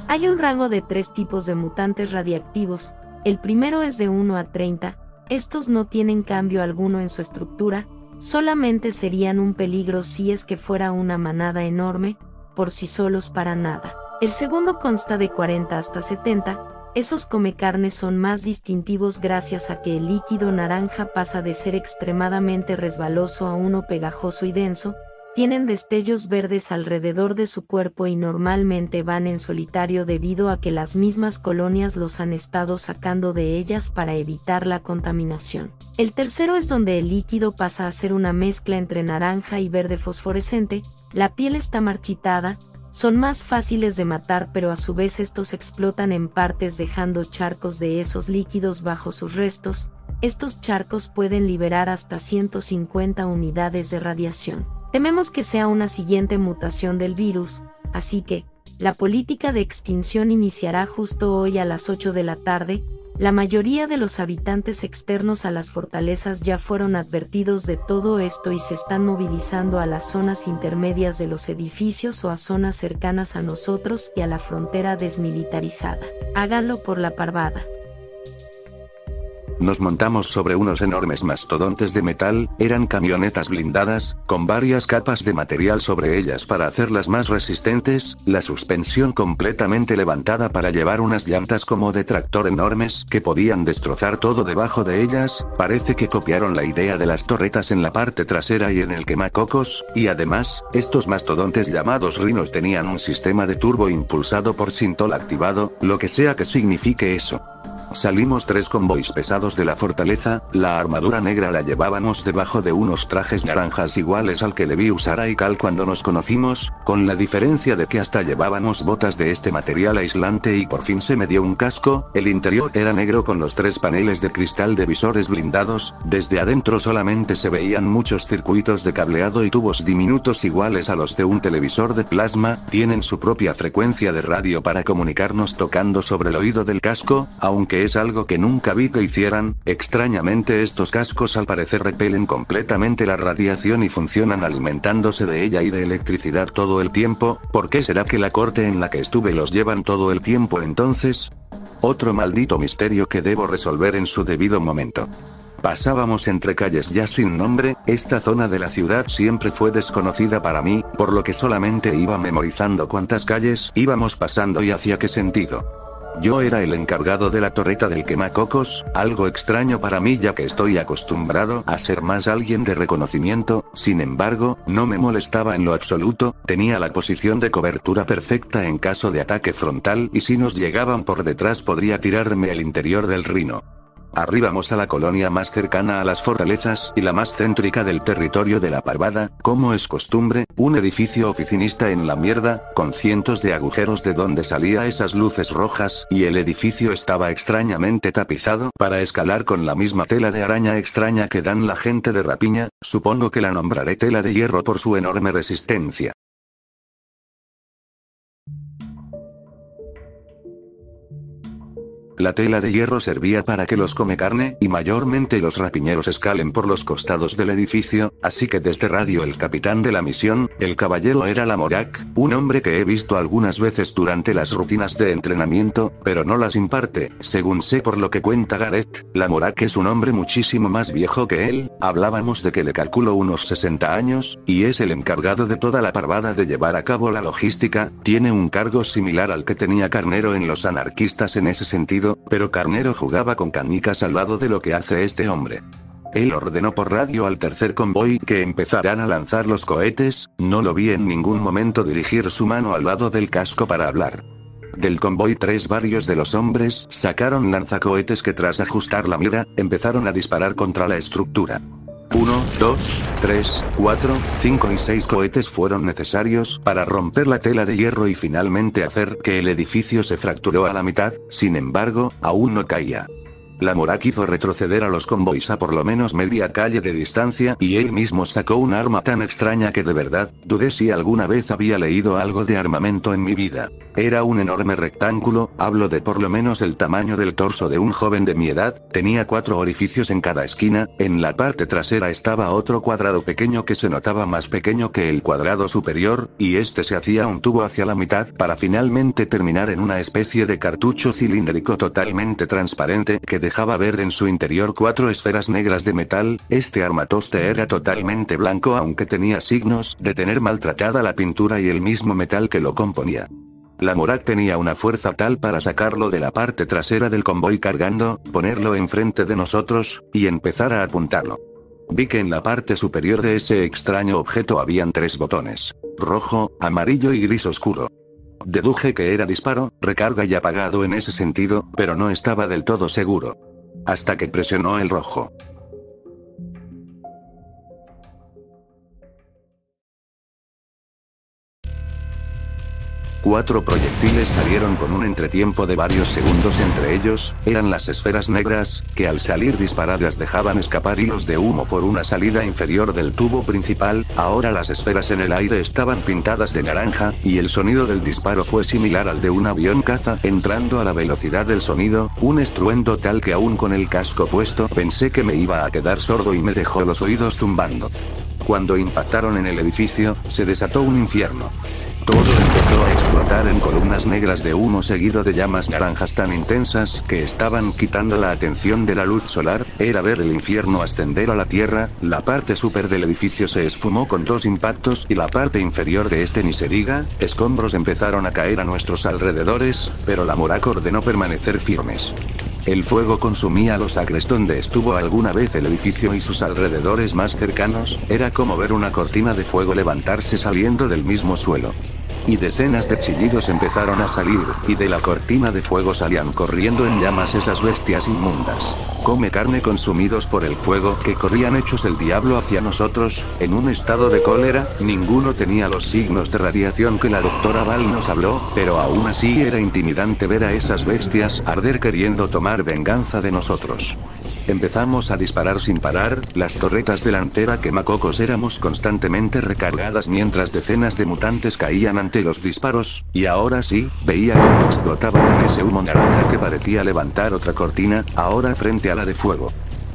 hay un rango de 3 tipos de mutantes radiactivos. El primero es de 1 a 30, estos no tienen cambio alguno en su estructura, solamente serían un peligro si es que fuera una manada enorme, por sí solos para nada. El segundo consta de 40 hasta 70, esos comecarnes son más distintivos gracias a que el líquido naranja pasa de ser extremadamente resbaloso a uno pegajoso y denso. Tienen destellos verdes alrededor de su cuerpo y normalmente van en solitario debido a que las mismas colonias los han estado sacando de ellas para evitar la contaminación. El tercero es donde el líquido pasa a ser una mezcla entre naranja y verde fosforescente, la piel está marchitada, son más fáciles de matar pero a su vez estos explotan en partes dejando charcos de esos líquidos bajo sus restos. Estos charcos pueden liberar hasta 150 unidades de radiación. Tememos que sea una siguiente mutación del virus, así que, la política de extinción iniciará justo hoy a las 8 de la tarde. La mayoría de los habitantes externos a las fortalezas ya fueron advertidos de todo esto y se están movilizando a las zonas intermedias de los edificios o a zonas cercanas a nosotros y a la frontera desmilitarizada. Háganlo por la Parvada. Nos montamos sobre unos enormes mastodontes de metal, eran camionetas blindadas, con varias capas de material sobre ellas para hacerlas más resistentes, la suspensión completamente levantada para llevar unas llantas como de tractor enormes que podían destrozar todo debajo de ellas. Parece que copiaron la idea de las torretas en la parte trasera y en el quemacocos, y además, estos mastodontes llamados rinos tenían un sistema de turbo impulsado por sintol activado, lo que sea que signifique eso. Salimos 3 convoys pesados de la fortaleza, la armadura negra la llevábamos debajo de unos trajes naranjas iguales al que le vi usar a Ikal cuando nos conocimos, con la diferencia de que hasta llevábamos botas de este material aislante y por fin se me dio un casco. El interior era negro con los 3 paneles de cristal de visores blindados, desde adentro solamente se veían muchos circuitos de cableado y tubos diminutos iguales a los de un televisor de plasma, tienen su propia frecuencia de radio para comunicarnos tocando sobre el oído del casco, aunque es algo que nunca vi que hicieran. Extrañamente estos cascos al parecer repelen completamente la radiación y funcionan alimentándose de ella y de electricidad todo el tiempo. ¿Por qué será que la corte en la que estuve los llevan todo el tiempo entonces? Otro maldito misterio que debo resolver en su debido momento. Pasábamos entre calles ya sin nombre, esta zona de la ciudad siempre fue desconocida para mí, por lo que solamente iba memorizando cuántas calles íbamos pasando y hacia qué sentido. Yo era el encargado de la torreta del quemacocos, algo extraño para mí ya que estoy acostumbrado a ser más alguien de reconocimiento. Sin embargo, no me molestaba en lo absoluto, tenía la posición de cobertura perfecta en caso de ataque frontal y si nos llegaban por detrás podría tirarme el interior del rino. Arribamos a la colonia más cercana a las fortalezas y la más céntrica del territorio de la Parvada, como es costumbre, un edificio oficinista en la mierda, con cientos de agujeros de donde salía esas luces rojas, y el edificio estaba extrañamente tapizado para escalar con la misma tela de araña extraña que dan la gente de rapiña. Supongo que la nombraré tela de hierro por su enorme resistencia. La tela de hierro servía para que los comecarne y mayormente los rapiñeros escalen por los costados del edificio, así que desde radio el capitán de la misión, el caballero era Lamorak, un hombre que he visto algunas veces durante las rutinas de entrenamiento, pero no las imparte, según sé por lo que cuenta Gareth. Lamorak es un hombre muchísimo más viejo que él, hablábamos de que le calculo unos 60 años, y es el encargado de toda la parvada de llevar a cabo la logística, tiene un cargo similar al que tenía Carnero en los anarquistas en ese sentido, pero Carnero jugaba con canicas al lado de lo que hace este hombre. Él ordenó por radio al tercer convoy que empezaran a lanzar los cohetes, no lo vi en ningún momento dirigir su mano al lado del casco para hablar. Del convoy varios de los hombres sacaron lanzacohetes que tras ajustar la mira, empezaron a disparar contra la estructura. 1, 2, 3, 4, 5 y 6 cohetes fueron necesarios para romper la tela de hierro y finalmente hacer que el edificio se fracturó a la mitad, sin embargo, aún no caía. Lamorak hizo retroceder a los convoys a por lo menos media calle de distancia y él mismo sacó un arma tan extraña que de verdad, dudé si alguna vez había leído algo de armamento en mi vida. Era un enorme rectángulo, hablo de por lo menos el tamaño del torso de un joven de mi edad, tenía 4 orificios en cada esquina, en la parte trasera estaba otro cuadrado pequeño que se notaba más pequeño que el cuadrado superior, y este se hacía un tubo hacia la mitad para finalmente terminar en una especie de cartucho cilíndrico totalmente transparente que dejaba ver en su interior 4 esferas negras de metal. Este armatoste era totalmente blanco aunque tenía signos de tener maltratada la pintura y el mismo metal que lo componía. Lamorak tenía una fuerza tal para sacarlo de la parte trasera del convoy cargando, ponerlo enfrente de nosotros, y empezar a apuntarlo. Vi que en la parte superior de ese extraño objeto habían 3 botones: rojo, amarillo y gris oscuro. Deduje que era disparo, recarga y apagado en ese sentido, pero no estaba del todo seguro. Hasta que presionó el rojo. Cuatro proyectiles salieron con un entretiempo de varios segundos entre ellos, eran las esferas negras, que al salir disparadas dejaban escapar hilos de humo por una salida inferior del tubo principal. Ahora las esferas en el aire estaban pintadas de naranja, y el sonido del disparo fue similar al de un avión caza entrando a la velocidad del sonido, un estruendo tal que aún con el casco puesto pensé que me iba a quedar sordo y me dejó los oídos zumbando. Cuando impactaron en el edificio, se desató un infierno. Todo empezó a explotar en columnas negras de humo seguido de llamas naranjas tan intensas que estaban quitando la atención de la luz solar. Era ver el infierno ascender a la tierra. La parte súper del edificio se esfumó con 2 impactos y la parte inferior de este ni se diga. Escombros empezaron a caer a nuestros alrededores, pero Lamorak ordenó permanecer firmes. El fuego consumía los acres donde estuvo alguna vez el edificio y sus alrededores más cercanos, era como ver una cortina de fuego levantarse saliendo del mismo suelo. Y decenas de chillidos empezaron a salir, y de la cortina de fuego salían corriendo en llamas esas bestias inmundas. Come carne consumidos por el fuego que corrían hechos el diablo hacia nosotros, en un estado de cólera. Ninguno tenía los signos de radiación que la doctora Val nos habló, pero aún así era intimidante ver a esas bestias arder queriendo tomar venganza de nosotros. Empezamos a disparar sin parar, las torretas delantera quemacocos éramos constantemente recargadas mientras decenas de mutantes caían ante los disparos, y ahora sí, veía cómo explotaban en ese humo naranja que parecía levantar otra cortina, ahora frente a la de fuego.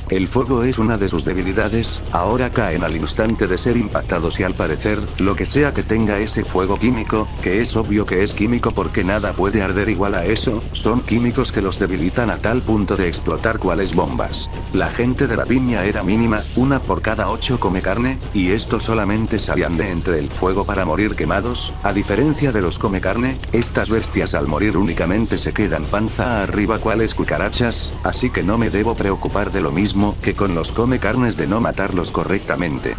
El fuego es una de sus debilidades, ahora caen al instante de ser impactados y al parecer, lo que sea que tenga ese fuego químico, que es obvio que es químico porque nada puede arder igual a eso, son químicos que los debilitan a tal punto de explotar cuales bombas. La gente de la piña era mínima, 1 por cada 8 come carne, y estos solamente salían de entre el fuego para morir quemados. A diferencia de los come carne, estas bestias al morir únicamente se quedan panza arriba cuales cucarachas, así que no me debo preocupar de lo mismo que con los come carnes de no matarlos correctamente.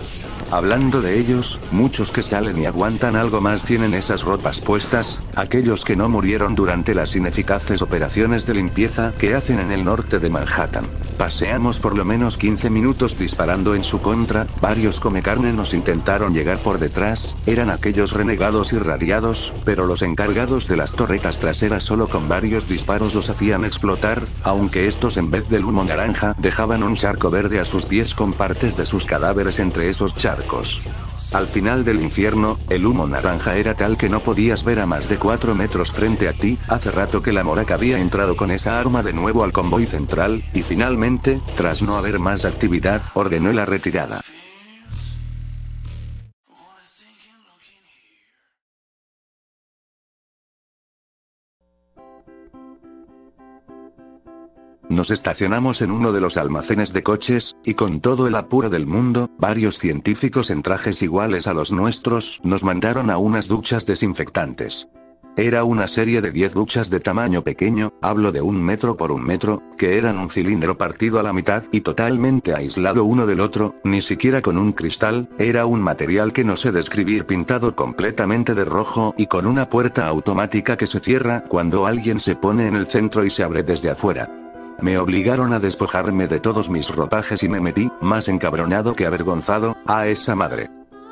Hablando de ellos, muchos que salen y aguantan algo más tienen esas ropas puestas, aquellos que no murieron durante las ineficaces operaciones de limpieza que hacen en el norte de Manhattan. Paseamos por lo menos 15 minutos disparando en su contra, varios come carne nos intentaron llegar por detrás, eran aquellos renegados irradiados, pero los encargados de las torretas traseras solo con varios disparos los hacían explotar, aunque estos en vez del humo naranja dejaban un charco verde a sus pies con partes de sus cadáveres entre esos charcos. Al final del infierno, el humo naranja era tal que no podías ver a más de 4 metros frente a ti. Hace rato que la Morak había entrado con esa arma de nuevo al convoy central, y finalmente, tras no haber más actividad, ordenó la retirada. Nos estacionamos en uno de los almacenes de coches, y con todo el apuro del mundo, varios científicos en trajes iguales a los nuestros, nos mandaron a unas duchas desinfectantes. Era una serie de 10 duchas de tamaño pequeño, hablo de 1 metro por 1 metro, que eran un cilindro partido a la mitad y totalmente aislado uno del otro, ni siquiera con un cristal, era un material que no sé describir, pintado completamente de rojo y con una puerta automática que se cierra cuando alguien se pone en el centro y se abre desde afuera. Me obligaron a despojarme de todos mis ropajes y me metí, más encabronado que avergonzado, a esa madre.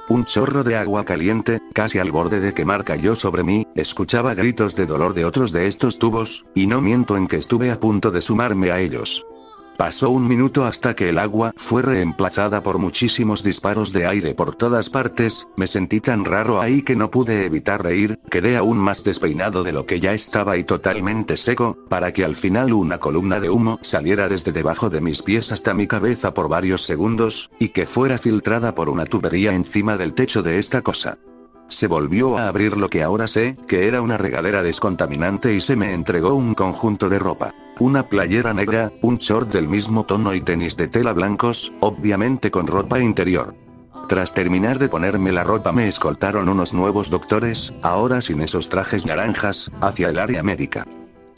Un chorro de agua caliente, casi al borde de quemar, cayó sobre mí, escuchaba gritos de dolor de otros de estos tubos, y no miento en que estuve a punto de sumarme a ellos. Pasó 1 minuto hasta que el agua fue reemplazada por muchísimos disparos de aire por todas partes. Me sentí tan raro ahí que no pude evitar reír, quedé aún más despeinado de lo que ya estaba y totalmente seco, para que al final una columna de humo saliera desde debajo de mis pies hasta mi cabeza por varios segundos, y que fuera filtrada por una tubería encima del techo de esta cosa. Se volvió a abrir lo que ahora sé, que era una regadera descontaminante, y se me entregó un conjunto de ropa. Una playera negra, un short del mismo tono y tenis de tela blancos, obviamente con ropa interior. Tras terminar de ponerme la ropa me escoltaron unos nuevos doctores, ahora sin esos trajes naranjas, hacia el área médica.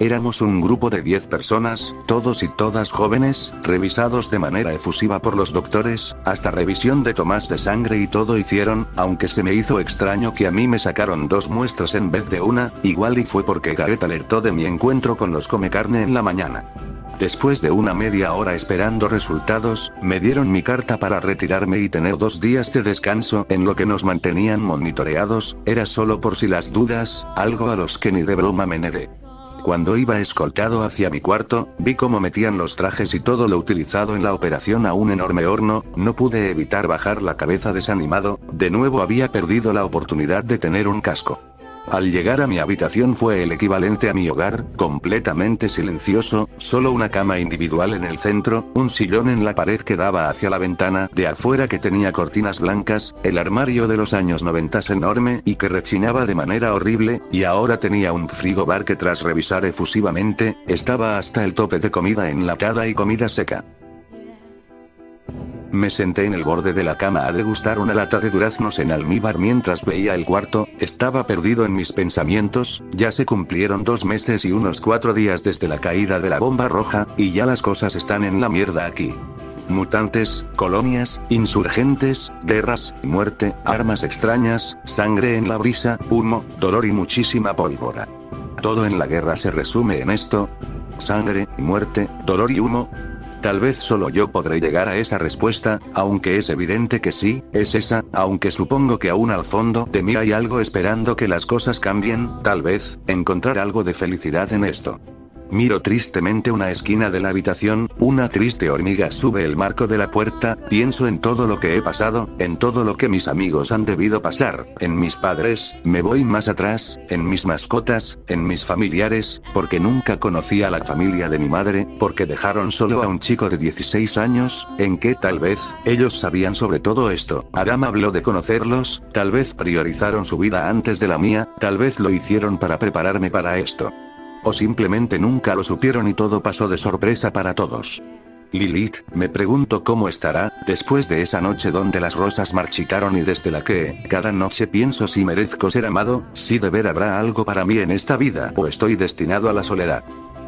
Éramos un grupo de 10 personas, todos y todas jóvenes, revisados de manera efusiva por los doctores, hasta revisión de tomas de sangre y todo hicieron, aunque se me hizo extraño que a mí me sacaron 2 muestras en vez de una, igual y fue porque Gareth alertó de mi encuentro con los come carne en la mañana. Después de una media hora esperando resultados, me dieron mi carta para retirarme y tener 2 días de descanso, en lo que nos mantenían monitoreados, era solo por si las dudas, algo a los que ni de broma me negué. Cuando iba escoltado hacia mi cuarto, vi cómo metían los trajes y todo lo utilizado en la operación a un enorme horno, no pude evitar bajar la cabeza desanimado, de nuevo había perdido la oportunidad de tener un casco. Al llegar a mi habitación fue el equivalente a mi hogar, completamente silencioso, solo una cama individual en el centro, un sillón en la pared que daba hacia la ventana de afuera que tenía cortinas blancas, el armario de los años 90 enorme y que rechinaba de manera horrible, y ahora tenía un frigobar que tras revisar efusivamente, estaba hasta el tope de comida enlatada y comida seca. Me senté en el borde de la cama a degustar una lata de duraznos en almíbar mientras veía el cuarto, estaba perdido en mis pensamientos, ya se cumplieron 2 meses y unos 4 días desde la caída de la bomba roja, y ya las cosas están en la mierda aquí. Mutantes, colonias, insurgentes, guerras, muerte, armas extrañas, sangre en la brisa, humo, dolor y muchísima pólvora. Todo en la guerra se resume en esto. Sangre, muerte, dolor y humo. Tal vez solo yo podré llegar a esa respuesta, aunque es evidente que sí, es esa, aunque supongo que aún al fondo de mí hay algo esperando que las cosas cambien, tal vez, encontrar algo de felicidad en esto. Miro tristemente una esquina de la habitación, una triste hormiga sube el marco de la puerta, pienso en todo lo que he pasado, en todo lo que mis amigos han debido pasar, en mis padres, me voy más atrás, en mis mascotas, en mis familiares, porque nunca conocí a la familia de mi madre, porque dejaron solo a un chico de 16 años, en que tal vez, ellos sabían sobre todo esto, Adam habló de conocerlos, tal vez priorizaron su vida antes de la mía, tal vez lo hicieron para prepararme para esto. O simplemente nunca lo supieron y todo pasó de sorpresa para todos. Lilith, me pregunto cómo estará, después de esa noche donde las rosas marchitaron y desde la que, cada noche pienso si merezco ser amado, si de ver habrá algo para mí en esta vida o estoy destinado a la soledad.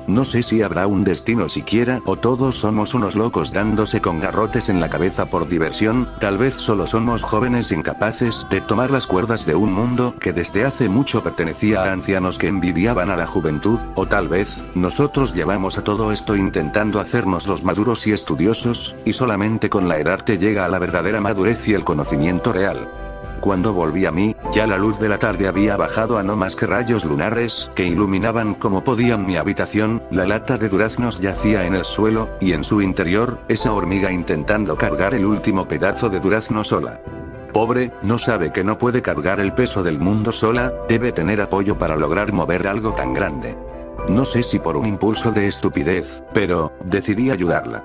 No sé si habrá un destino siquiera o todos somos unos locos dándose con garrotes en la cabeza por diversión, tal vez solo somos jóvenes incapaces de tomar las cuerdas de un mundo que desde hace mucho pertenecía a ancianos que envidiaban a la juventud, o tal vez, nosotros llevamos a todo esto intentando hacernos los maduros y estudiosos, y solamente con la edad te llega a la verdadera madurez y el conocimiento real. Cuando volví a mí, ya la luz de la tarde había bajado a no más que rayos lunares, que iluminaban como podían mi habitación, la lata de duraznos yacía en el suelo, y en su interior, esa hormiga intentando cargar el último pedazo de durazno sola. Pobre, no sabe que no puede cargar el peso del mundo sola, debe tener apoyo para lograr mover algo tan grande. No sé si por un impulso de estupidez, pero decidí ayudarla.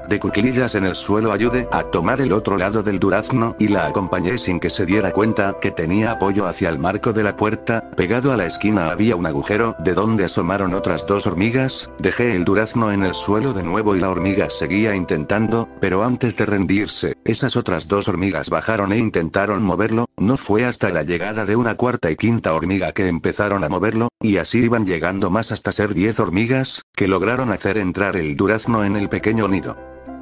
De cuclillas en el suelo ayudé a tomar el otro lado del durazno y la acompañé sin que se diera cuenta que tenía apoyo hacia el marco de la puerta. Pegado a la esquina había un agujero de donde asomaron otras 2 hormigas. Dejé el durazno en el suelo de nuevo y la hormiga seguía intentando, pero antes de rendirse, esas otras 2 hormigas bajaron e intentaron moverlo. No fue hasta la llegada de una cuarta y quinta hormiga que empezaron a moverlo, y así iban llegando más hasta ser 10 hormigas, que lograron hacer entrar el durazno en el pequeño nido.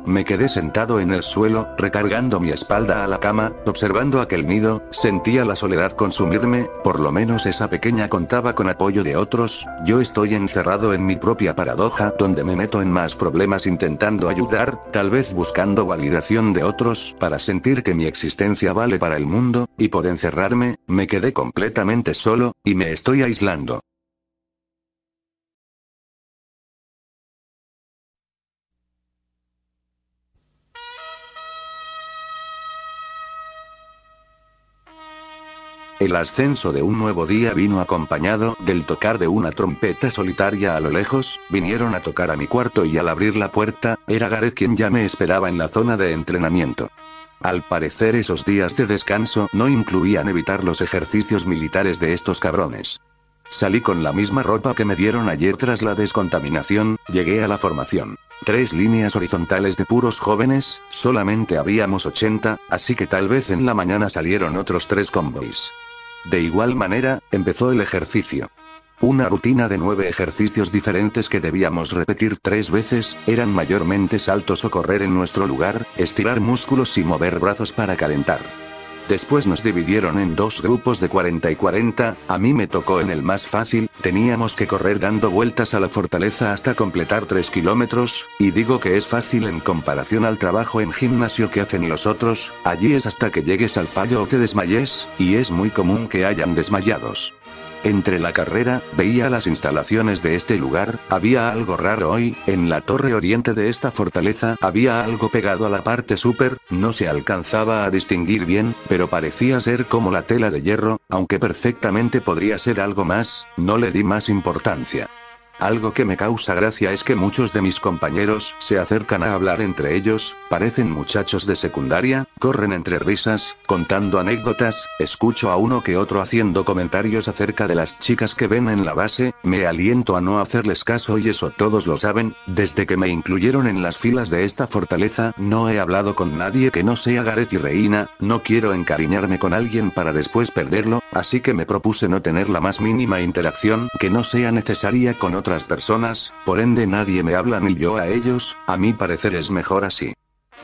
Me quedé sentado en el suelo, recargando mi espalda a la cama, observando aquel nido. Sentía la soledad consumirme, por lo menos esa pequeña contaba con apoyo de otros. Yo estoy encerrado en mi propia paradoja, donde me meto en más problemas intentando ayudar, tal vez buscando validación de otros, para sentir que mi existencia vale para el mundo, y por encerrarme, me quedé completamente solo, y me estoy aislando. El ascenso de un nuevo día vino acompañado del tocar de una trompeta solitaria a lo lejos. Vinieron a tocar a mi cuarto y al abrir la puerta, era Gareth quien ya me esperaba en la zona de entrenamiento. Al parecer esos días de descanso no incluían evitar los ejercicios militares de estos cabrones. Salí con la misma ropa que me dieron ayer tras la descontaminación. Llegué a la formación. 3 líneas horizontales de puros jóvenes, solamente habíamos 80, así que tal vez en la mañana salieron otros 3 convoys. De igual manera, empezó el ejercicio. Una rutina de 9 ejercicios diferentes que debíamos repetir 3 veces, eran mayormente saltos o correr en nuestro lugar, estirar músculos y mover brazos para calentar. Después nos dividieron en 2 grupos de 40 y 40, a mí me tocó en el más fácil. Teníamos que correr dando vueltas a la fortaleza hasta completar 3 kilómetros, y digo que es fácil en comparación al trabajo en gimnasio que hacen los otros. Allí es hasta que llegues al fallo o te desmayes, y es muy común que hayan desmayados. Entre la carrera, veía las instalaciones de este lugar. Había algo raro hoy. En la torre oriente de esta fortaleza había algo pegado a la parte súper, no se alcanzaba a distinguir bien, pero parecía ser como la tela de hierro, aunque perfectamente podría ser algo más. No le di más importancia. Algo que me causa gracia es que muchos de mis compañeros se acercan a hablar entre ellos, parecen muchachos de secundaria, corren entre risas, contando anécdotas. Escucho a uno que otro haciendo comentarios acerca de las chicas que ven en la base. Me aliento a no hacerles caso y eso todos lo saben. Desde que me incluyeron en las filas de esta fortaleza, no he hablado con nadie que no sea Gareth y Reina. No quiero encariñarme con alguien para después perderlo, así que me propuse no tener la más mínima interacción que no sea necesaria con otras personas, por ende nadie me habla ni yo a ellos. A mi parecer es mejor así.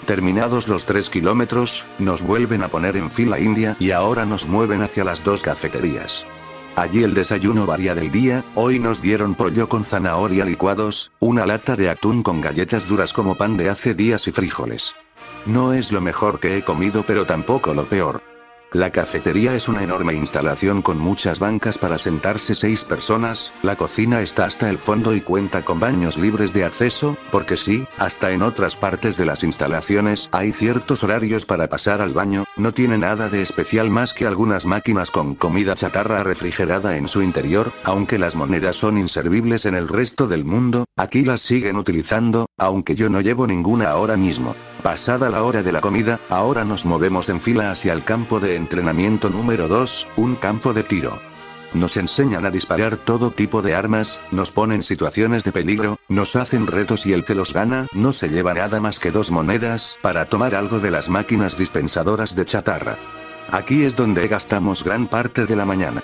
Terminados los 3 kilómetros, nos vuelven a poner en fila india y ahora nos mueven hacia las 2 cafeterías. Allí el desayuno varía del día. Hoy nos dieron pollo con zanahoria licuados, una lata de atún con galletas duras como pan de hace días y frijoles. No es lo mejor que he comido, pero tampoco lo peor. La cafetería es una enorme instalación con muchas bancas para sentarse 6 personas, la cocina está hasta el fondo y cuenta con baños libres de acceso, porque sí, hasta en otras partes de las instalaciones hay ciertos horarios para pasar al baño. No tiene nada de especial más que algunas máquinas con comida chatarra refrigerada en su interior. Aunque las monedas son inservibles en el resto del mundo, aquí las siguen utilizando, aunque yo no llevo ninguna ahora mismo. Pasada la hora de la comida, ahora nos movemos en fila hacia el campo de entrenamiento número 2, un campo de tiro. Nos enseñan a disparar todo tipo de armas, nos ponen situaciones de peligro, nos hacen retos y el que los gana no se lleva nada más que 2 monedas para tomar algo de las máquinas dispensadoras de chatarra. Aquí es donde gastamos gran parte de la mañana.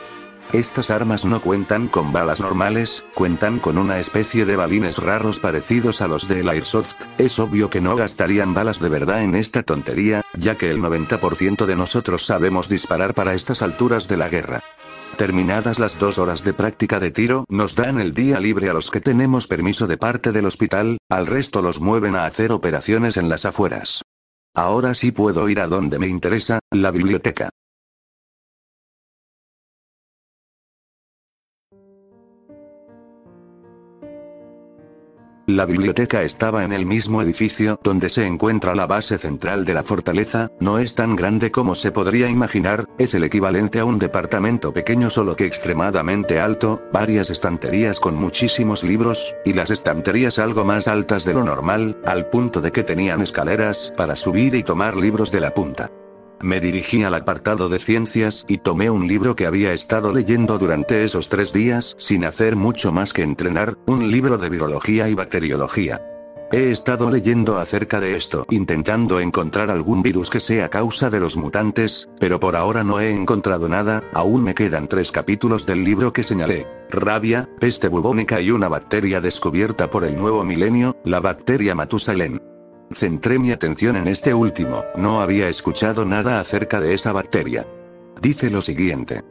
Estas armas no cuentan con balas normales, cuentan con una especie de balines raros parecidos a los del Airsoft. Es obvio que no gastarían balas de verdad en esta tontería, ya que el 90% de nosotros sabemos disparar para estas alturas de la guerra. Terminadas las 2 horas de práctica de tiro, nos dan el día libre a los que tenemos permiso de parte del hospital, al resto los mueven a hacer operaciones en las afueras. Ahora sí puedo ir a donde me interesa, la biblioteca. La biblioteca estaba en el mismo edificio donde se encuentra la base central de la fortaleza, no es tan grande como se podría imaginar, es el equivalente a un departamento pequeño solo que extremadamente alto, varias estanterías con muchísimos libros, y las estanterías algo más altas de lo normal, al punto de que tenían escaleras para subir y tomar libros de la punta. Me dirigí al apartado de ciencias y tomé un libro que había estado leyendo durante esos 3 días sin hacer mucho más que entrenar, un libro de virología y bacteriología. He estado leyendo acerca de esto, intentando encontrar algún virus que sea causa de los mutantes, pero por ahora no he encontrado nada, aún me quedan 3 capítulos del libro que señalé. Rabia, peste bubónica y una bacteria descubierta por el nuevo milenio, la bacteria Matusalén. Centré mi atención en este último, no había escuchado nada acerca de esa bacteria. Dice lo siguiente.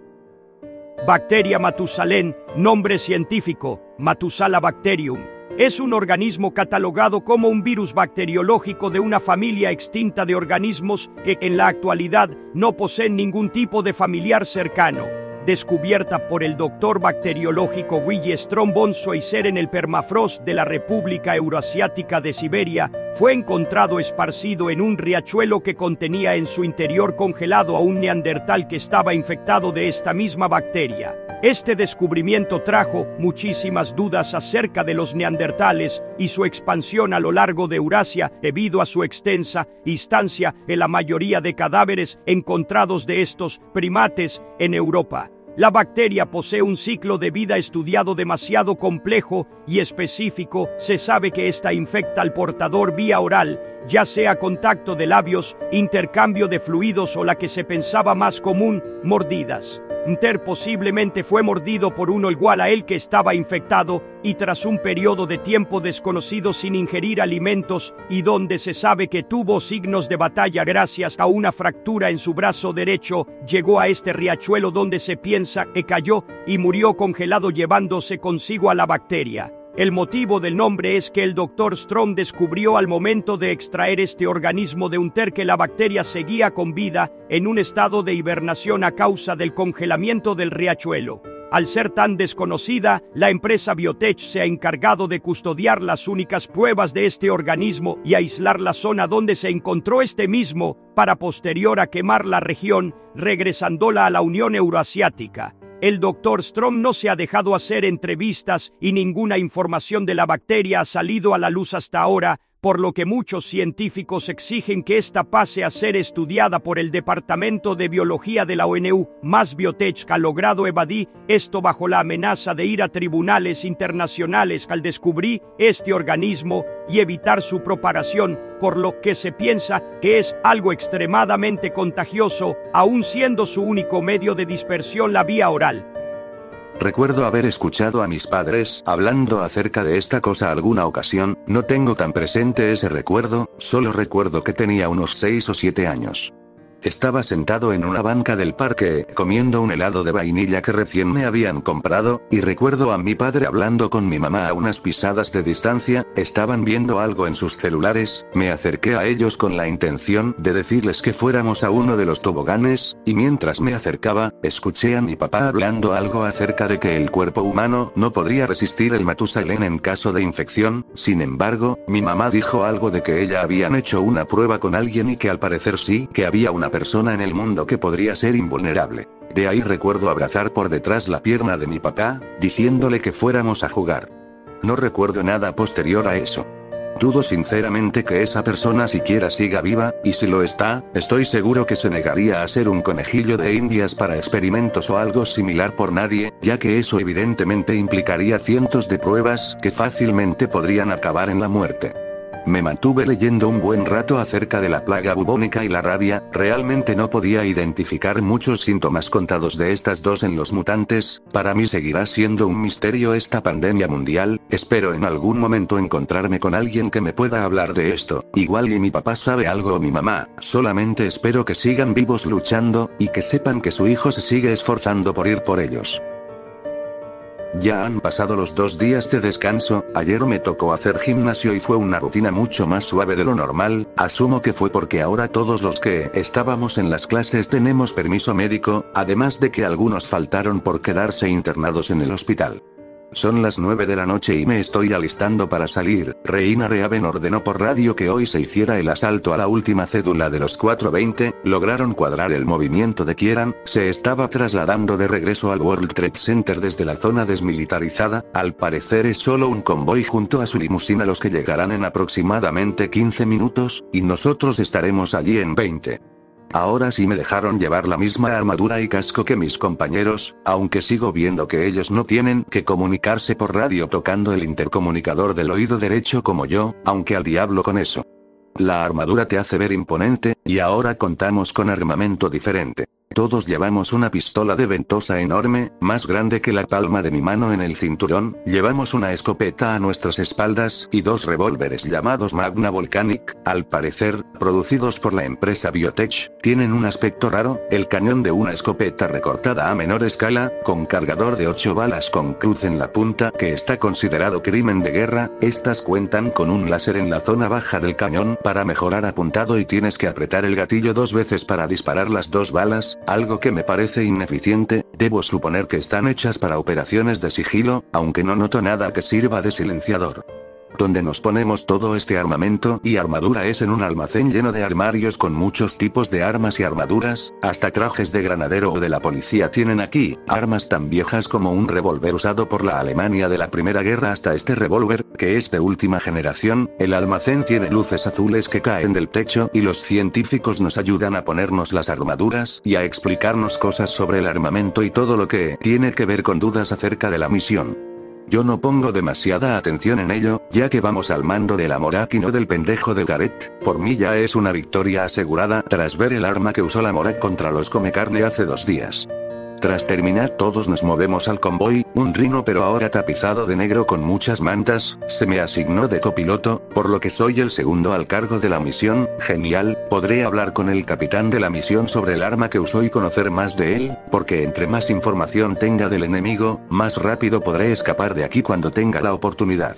Bacteria Matusalén, nombre científico, Matusala bacterium. Es un organismo catalogado como un virus bacteriológico de una familia extinta de organismos que en la actualidad no poseen ningún tipo de familiar cercano. Descubierta por el doctor bacteriológico Willy Ström von Soyser en el permafrost de la República Euroasiática de Siberia, fue encontrado esparcido en un riachuelo que contenía en su interior congelado a un neandertal que estaba infectado de esta misma bacteria. Este descubrimiento trajo muchísimas dudas acerca de los neandertales y su expansión a lo largo de Eurasia debido a su extensa estancia en la mayoría de cadáveres encontrados de estos primates en Europa. La bacteria posee un ciclo de vida estudiado demasiado complejo y específico. Se sabe que esta infecta al portador vía oral, ya sea contacto de labios, intercambio de fluidos o la que se pensaba más común, mordidas. Ter posiblemente fue mordido por uno igual a él que estaba infectado, y tras un periodo de tiempo desconocido sin ingerir alimentos, y donde se sabe que tuvo signos de batalla gracias a una fractura en su brazo derecho, llegó a este riachuelo donde se piensa que cayó y murió congelado llevándose consigo a la bacteria. El motivo del nombre es que el Dr. Ström descubrió al momento de extraer este organismo de un ter que la bacteria seguía con vida, en un estado de hibernación a causa del congelamiento del riachuelo. Al ser tan desconocida, la empresa Biotech se ha encargado de custodiar las únicas pruebas de este organismo y aislar la zona donde se encontró este mismo, para posterior a quemar la región, regresándola a la Unión Euroasiática. El Dr. Ström no se ha dejado hacer entrevistas y ninguna información de la bacteria ha salido a la luz hasta ahora, por lo que muchos científicos exigen que esta pase a ser estudiada por el Departamento de Biología de la ONU, más Biotech ha logrado evadir esto bajo la amenaza de ir a tribunales internacionales al descubrir este organismo y evitar su propagación, por lo que se piensa que es algo extremadamente contagioso, aun siendo su único medio de dispersión la vía oral. Recuerdo haber escuchado a mis padres hablando acerca de esta cosa alguna ocasión, no tengo tan presente ese recuerdo, solo recuerdo que tenía unos 6 o 7 años. Estaba sentado en una banca del parque, comiendo un helado de vainilla que recién me habían comprado, y recuerdo a mi padre hablando con mi mamá a unas pisadas de distancia, estaban viendo algo en sus celulares, me acerqué a ellos con la intención de decirles que fuéramos a uno de los toboganes, y mientras me acercaba, escuché a mi papá hablando algo acerca de que el cuerpo humano no podría resistir el Matusalén en caso de infección. Sin embargo, mi mamá dijo algo de que ella habían hecho una prueba con alguien y que al parecer sí, que había una persona en el mundo que podría ser invulnerable. De ahí recuerdo abrazar por detrás la pierna de mi papá, diciéndole que fuéramos a jugar. No recuerdo nada posterior a eso. Dudo sinceramente que esa persona siquiera siga viva, y si lo está, estoy seguro que se negaría a ser un conejillo de indias para experimentos o algo similar por nadie, ya que eso evidentemente implicaría cientos de pruebas que fácilmente podrían acabar en la muerte. Me mantuve leyendo un buen rato acerca de la plaga bubónica y la rabia, realmente no podía identificar muchos síntomas contados de estas dos en los mutantes, para mí seguirá siendo un misterio esta pandemia mundial, espero en algún momento encontrarme con alguien que me pueda hablar de esto, igual y mi papá sabe algo o mi mamá, solamente espero que sigan vivos luchando, y que sepan que su hijo se sigue esforzando por ir por ellos. Ya han pasado los 2 días de descanso, ayer me tocó hacer gimnasio y fue una rutina mucho más suave de lo normal, asumo que fue porque ahora todos los que estábamos en las clases tenemos permiso médico, además de que algunos faltaron por quedarse internados en el hospital. Son las 9 de la noche y me estoy alistando para salir. Reina Rehaven ordenó por radio que hoy se hiciera el asalto a la última cédula de los 420, lograron cuadrar el movimiento de Kieran, se estaba trasladando de regreso al World Trade Center desde la zona desmilitarizada, al parecer es solo un convoy junto a su limusina los que llegarán en aproximadamente 15 minutos, y nosotros estaremos allí en 20. Ahora sí me dejaron llevar la misma armadura y casco que mis compañeros, aunque sigo viendo que ellos no tienen que comunicarse por radio tocando el intercomunicador del oído derecho como yo, aunque al diablo con eso. La armadura te hace ver imponente, y ahora contamos con armamento diferente. Todos llevamos una pistola de ventosa enorme, más grande que la palma de mi mano en el cinturón, llevamos una escopeta a nuestras espaldas y dos revólveres llamados Magna Volcanic, al parecer, producidos por la empresa Biotech, tienen un aspecto raro, el cañón de una escopeta recortada a menor escala, con cargador de 8 balas con cruz en la punta que está considerado crimen de guerra, estas cuentan con un láser en la zona baja del cañón para mejorar apuntado y tienes que apretar el gatillo 2 veces para disparar las 2 balas, algo que me parece ineficiente, debo suponer que están hechas para operaciones de sigilo, aunque no noto nada que sirva de silenciador. Donde nos ponemos todo este armamento y armadura es en un almacén lleno de armarios con muchos tipos de armas y armaduras, hasta trajes de granadero o de la policía tienen aquí, armas tan viejas como un revólver usado por la Alemania de la Primera Guerra hasta este revólver, que es de última generación, el almacén tiene luces azules que caen del techo y los científicos nos ayudan a ponernos las armaduras y a explicarnos cosas sobre el armamento y todo lo que tiene que ver con dudas acerca de la misión. Yo no pongo demasiada atención en ello, ya que vamos al mando de la Morak y no del pendejo de Gareth, por mí ya es una victoria asegurada tras ver el arma que usó la Morak contra los Comecarne hace 2 días. Tras terminar todos nos movemos al convoy, un Rhino pero ahora tapizado de negro con muchas mantas, se me asignó de copiloto, por lo que soy el segundo al cargo de la misión, genial, podré hablar con el capitán de la misión sobre el arma que usó y conocer más de él, porque entre más información tenga del enemigo, más rápido podré escapar de aquí cuando tenga la oportunidad.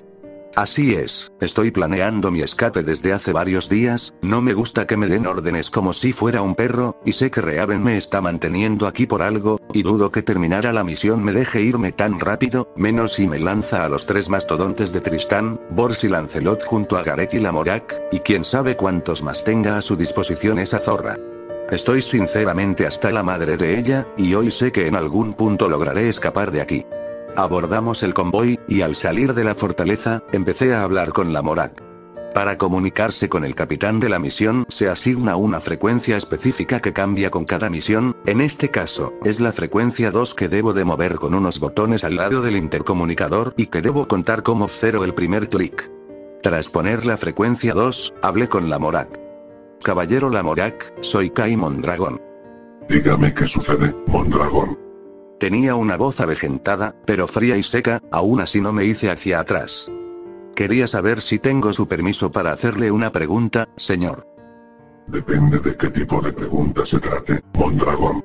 Así es, estoy planeando mi escape desde hace varios días, no me gusta que me den órdenes como si fuera un perro, y sé que Rehaven me está manteniendo aquí por algo, y dudo que terminara la misión me deje irme tan rápido, menos si me lanza a los 3 mastodontes de Tristán, Bors y Lancelot junto a Gareth y la Morak, y quién sabe cuántos más tenga a su disposición esa zorra. Estoy sinceramente hasta la madre de ella, y hoy sé que en algún punto lograré escapar de aquí. Abordamos el convoy, y al salir de la fortaleza, empecé a hablar con la Morak. Para comunicarse con el capitán de la misión se asigna una frecuencia específica que cambia con cada misión, en este caso, es la frecuencia 2 que debo de mover con unos botones al lado del intercomunicador y que debo contar como 0 el primer clic. Tras poner la frecuencia 2, hablé con la Morak. Caballero la Morak, soy Kai Mondragón. Dígame qué sucede, Mondragón. Tenía una voz avejentada, pero fría y seca, aún así no me hice hacia atrás. Quería saber si tengo su permiso para hacerle una pregunta, señor. Depende de qué tipo de pregunta se trate, Mondragón.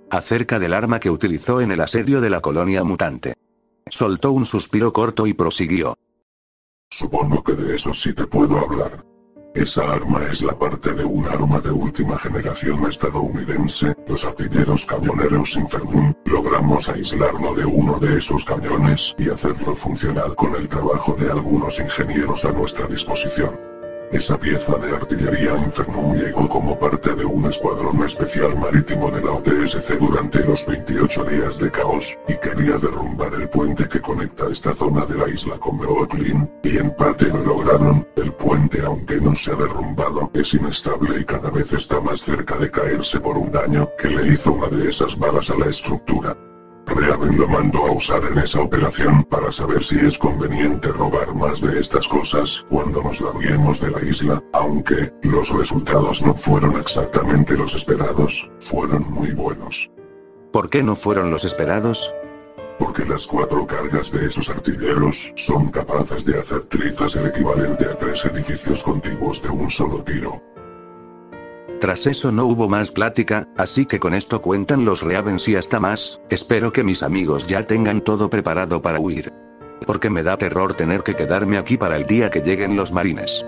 Acerca del arma que utilizó en el asedio de la colonia mutante. Soltó un suspiro corto y prosiguió. Supongo que de eso sí te puedo hablar. Esa arma es la parte de un arma de última generación estadounidense, los artilleros camioneros Infernum, logramos aislarlo de uno de esos camiones y hacerlo funcional con el trabajo de algunos ingenieros a nuestra disposición. Esa pieza de artillería Infernum llegó como parte de un escuadrón especial marítimo de la OTSC durante los 28 días de caos, y quería derrumbar el puente que conecta esta zona de la isla con Meotlin, y en parte lo lograron. El puente, aunque no se ha derrumbado, es inestable y cada vez está más cerca de caerse por un daño que le hizo una de esas balas a la estructura. Rehaven lo mandó a usar en esa operación para saber si es conveniente robar más de estas cosas cuando nos larguemos de la isla, aunque los resultados no fueron exactamente los esperados, fueron muy buenos. ¿Por qué no fueron los esperados? Porque las 4 cargas de esos artilleros son capaces de hacer trizas el equivalente a 3 edificios contiguos de un solo tiro. Tras eso no hubo más plática, así que con esto cuentan los Rehavens y hasta más. Espero que mis amigos ya tengan todo preparado para huir. Porque me da terror tener que quedarme aquí para el día que lleguen los marines.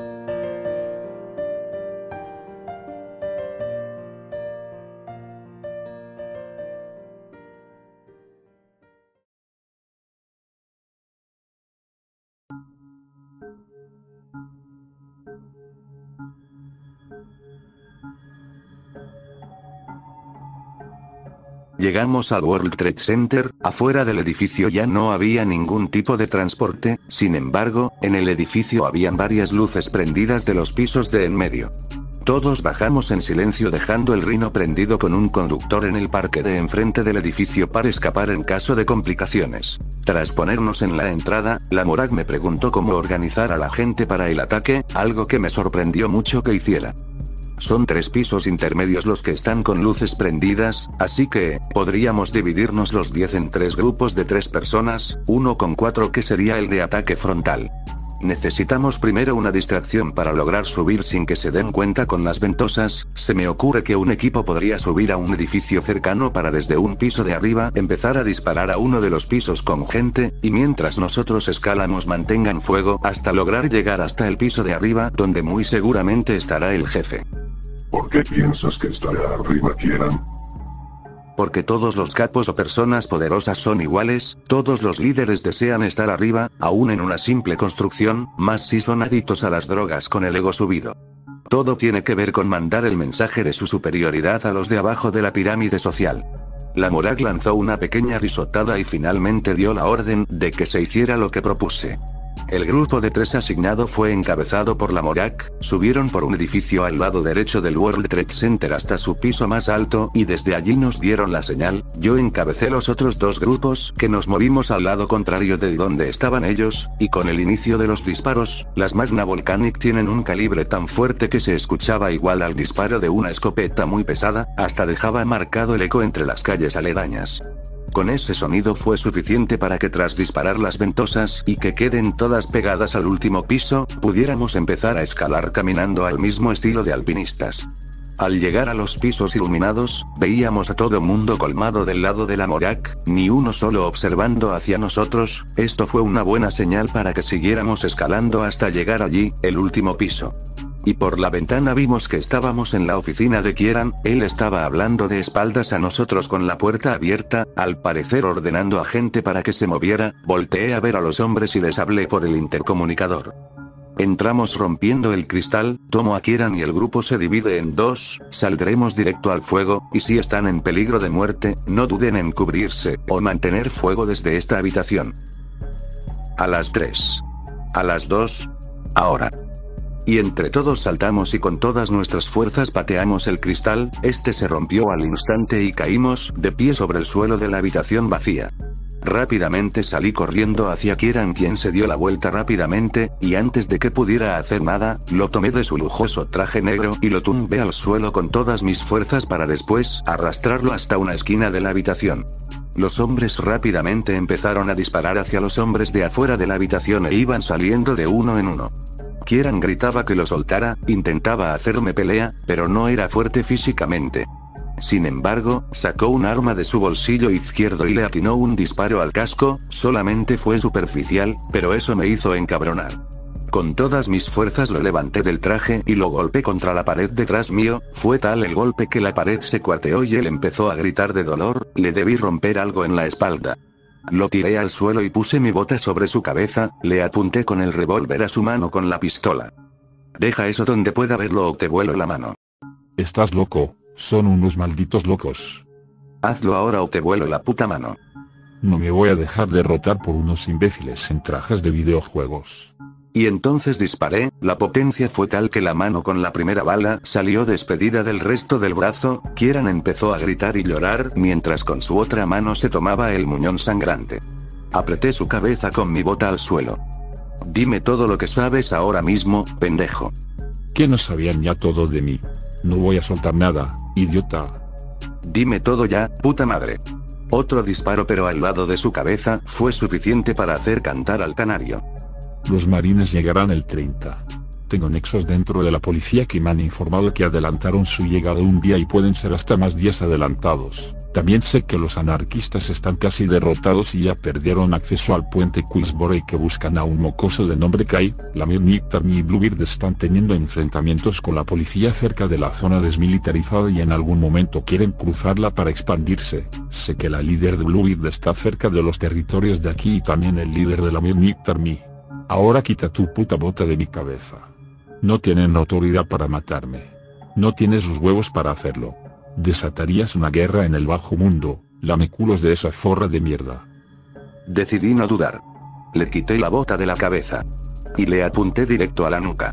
Llegamos al World Trade Center. Afuera del edificio ya no había ningún tipo de transporte, sin embargo, en el edificio habían varias luces prendidas de los pisos de en medio. Todos bajamos en silencio dejando el Rhino prendido con un conductor en el parque de enfrente del edificio para escapar en caso de complicaciones. Tras ponernos en la entrada, la Morag me preguntó cómo organizar a la gente para el ataque, algo que me sorprendió mucho que hiciera. Son 3 pisos intermedios los que están con luces prendidas, así que, podríamos dividirnos los 10 en 3 grupos de 3 personas, uno con 4 que sería el de ataque frontal. Necesitamos primero una distracción para lograr subir sin que se den cuenta con las ventosas. Se me ocurre que un equipo podría subir a un edificio cercano para desde un piso de arriba empezar a disparar a uno de los pisos con gente, y mientras nosotros escalamos mantengan fuego hasta lograr llegar hasta el piso de arriba donde muy seguramente estará el jefe. ¿Por qué piensas que estará arriba, Kieran? Porque todos los capos o personas poderosas son iguales, todos los líderes desean estar arriba, aún en una simple construcción, más si son adictos a las drogas con el ego subido. Todo tiene que ver con mandar el mensaje de su superioridad a los de abajo de la pirámide social. La Morag lanzó una pequeña risotada y finalmente dio la orden de que se hiciera lo que propuse. El grupo de 3 asignado fue encabezado por la Morag, subieron por un edificio al lado derecho del World Trade Center hasta su piso más alto y desde allí nos dieron la señal. Yo encabecé los otros 2 grupos que nos movimos al lado contrario de donde estaban ellos, y con el inicio de los disparos, las Magna Volcanic tienen un calibre tan fuerte que se escuchaba igual al disparo de una escopeta muy pesada, hasta dejaba marcado el eco entre las calles aledañas. Con ese sonido fue suficiente para que tras disparar las ventosas y que queden todas pegadas al último piso, pudiéramos empezar a escalar caminando al mismo estilo de alpinistas. Al llegar a los pisos iluminados, veíamos a todo mundo colmado del lado de la Morag, ni uno solo observando hacia nosotros. Esto fue una buena señal para que siguiéramos escalando hasta llegar allí, el último piso. Y por la ventana vimos que estábamos en la oficina de Kieran. Él estaba hablando de espaldas a nosotros con la puerta abierta, al parecer ordenando a gente para que se moviera. Volteé a ver a los hombres y les hablé por el intercomunicador. Entramos rompiendo el cristal, tomo a Kieran y el grupo se divide en 2, saldremos directo al fuego, y si están en peligro de muerte, no duden en cubrirse, o mantener fuego desde esta habitación. A las 3. A las 2. Ahora. Y entre todos saltamos y con todas nuestras fuerzas pateamos el cristal, este se rompió al instante y caímos de pie sobre el suelo de la habitación vacía. Rápidamente salí corriendo hacia Kieran, quien se dio la vuelta rápidamente, y antes de que pudiera hacer nada, lo tomé de su lujoso traje negro y lo tumbé al suelo con todas mis fuerzas para después arrastrarlo hasta una esquina de la habitación. Los hombres rápidamente empezaron a disparar hacia los hombres de afuera de la habitación e iban saliendo de uno en uno. Kieran gritaba que lo soltara, intentaba hacerme pelea, pero no era fuerte físicamente. Sin embargo, sacó un arma de su bolsillo izquierdo y le atinó un disparo al casco. Solamente fue superficial, pero eso me hizo encabronar. Con todas mis fuerzas lo levanté del traje y lo golpeé contra la pared detrás mío. Fue tal el golpe que la pared se cuarteó y él empezó a gritar de dolor. Le debí romper algo en la espalda. Lo tiré al suelo y puse mi bota sobre su cabeza, le apunté con el revólver a su mano con la pistola. Deja eso donde pueda verlo o te vuelo la mano. Estás loco, son unos malditos locos. Hazlo ahora o te vuelo la puta mano. No me voy a dejar derrotar por unos imbéciles en trajes de videojuegos. Y entonces disparé, la potencia fue tal que la mano con la primera bala salió despedida del resto del brazo. Kieran empezó a gritar y llorar mientras con su otra mano se tomaba el muñón sangrante. Apreté su cabeza con mi bota al suelo. Dime todo lo que sabes ahora mismo, pendejo. ¿Que no sabían ya todo de mí? No voy a soltar nada, idiota. Dime todo ya, puta madre. Otro disparo pero al lado de su cabeza fue suficiente para hacer cantar al canario. Los marines llegarán el 30. Tengo nexos dentro de la policía que me han informado que adelantaron su llegada un día y pueden ser hasta más días adelantados. También sé que los anarquistas están casi derrotados y ya perdieron acceso al puente Queensboro y que buscan a un mocoso de nombre Kai. La Nick Army y Bluebeard están teniendo enfrentamientos con la policía cerca de la zona desmilitarizada y en algún momento quieren cruzarla para expandirse. Sé que la líder de Bluebeard está cerca de los territorios de aquí y también el líder de la Nick Army. Ahora quita tu puta bota de mi cabeza. No tienen autoridad para matarme. No tienes los huevos para hacerlo. Desatarías una guerra en el bajo mundo, lame culos de esa zorra de mierda. Decidí no dudar. Le quité la bota de la cabeza. Y le apunté directo a la nuca.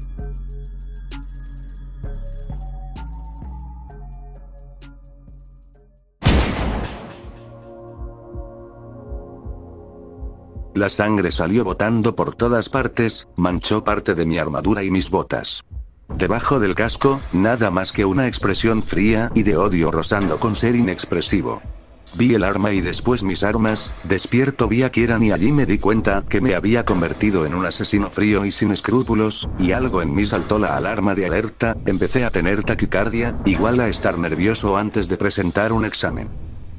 La sangre salió botando por todas partes, manchó parte de mi armadura y mis botas. Debajo del casco, nada más que una expresión fría y de odio rozando con ser inexpresivo. Vi el arma y después mis armas, despierto vi a Kieran y allí me di cuenta que me había convertido en un asesino frío y sin escrúpulos, y algo en mí saltó la alarma de alerta, empecé a tener taquicardia, igual a estar nervioso antes de presentar un examen.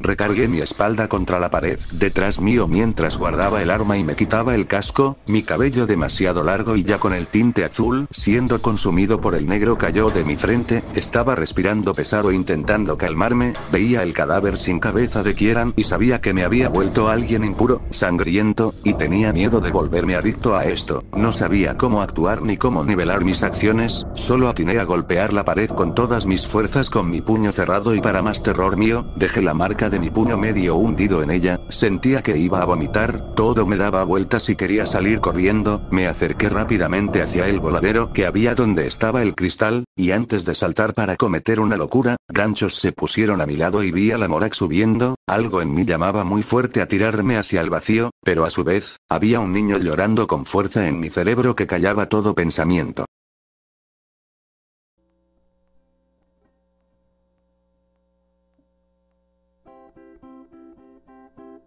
Recargué mi espalda contra la pared, detrás mío mientras guardaba el arma y me quitaba el casco, mi cabello demasiado largo y ya con el tinte azul siendo consumido por el negro cayó de mi frente, estaba respirando pesado intentando calmarme, veía el cadáver sin cabeza de Kieran y sabía que me había vuelto alguien impuro, sangriento, y tenía miedo de volverme adicto a esto, no sabía cómo actuar ni cómo nivelar mis acciones, solo atiné a golpear la pared con todas mis fuerzas con mi puño cerrado y para más terror mío, dejé la marca de mi puño medio hundido en ella, sentía que iba a vomitar, todo me daba vueltas y quería salir corriendo, me acerqué rápidamente hacia el voladero que había donde estaba el cristal, y antes de saltar para cometer una locura, ganchos se pusieron a mi lado y vi a la Morak subiendo, algo en mí llamaba muy fuerte a tirarme hacia el vacío, pero a su vez, había un niño llorando con fuerza en mi cerebro que callaba todo pensamiento.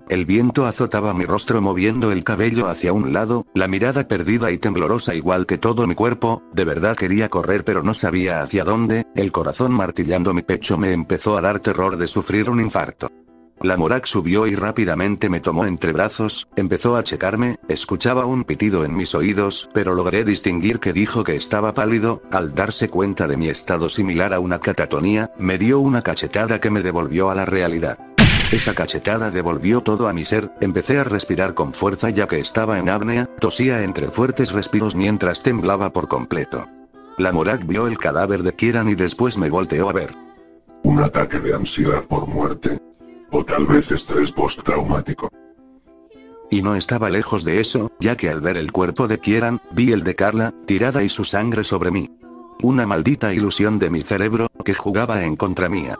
El viento azotaba mi rostro moviendo el cabello hacia un lado, la mirada perdida y temblorosa igual que todo mi cuerpo, de verdad quería correr pero no sabía hacia dónde, el corazón martillando mi pecho me empezó a dar terror de sufrir un infarto. La Morak subió y rápidamente me tomó entre brazos, empezó a checarme, escuchaba un pitido en mis oídos, pero logré distinguir que dijo que estaba pálido, al darse cuenta de mi estado similar a una catatonía, me dio una cachetada que me devolvió a la realidad. Esa cachetada devolvió todo a mi ser, empecé a respirar con fuerza ya que estaba en apnea, tosía entre fuertes respiros mientras temblaba por completo. La Morak vio el cadáver de Kieran y después me volteó a ver. Un ataque de ansiedad por muerte. O tal vez estrés postraumático. Y no estaba lejos de eso, ya que al ver el cuerpo de Kieran, vi el de Carla, tirada y su sangre sobre mí. Una maldita ilusión de mi cerebro, que jugaba en contra mía.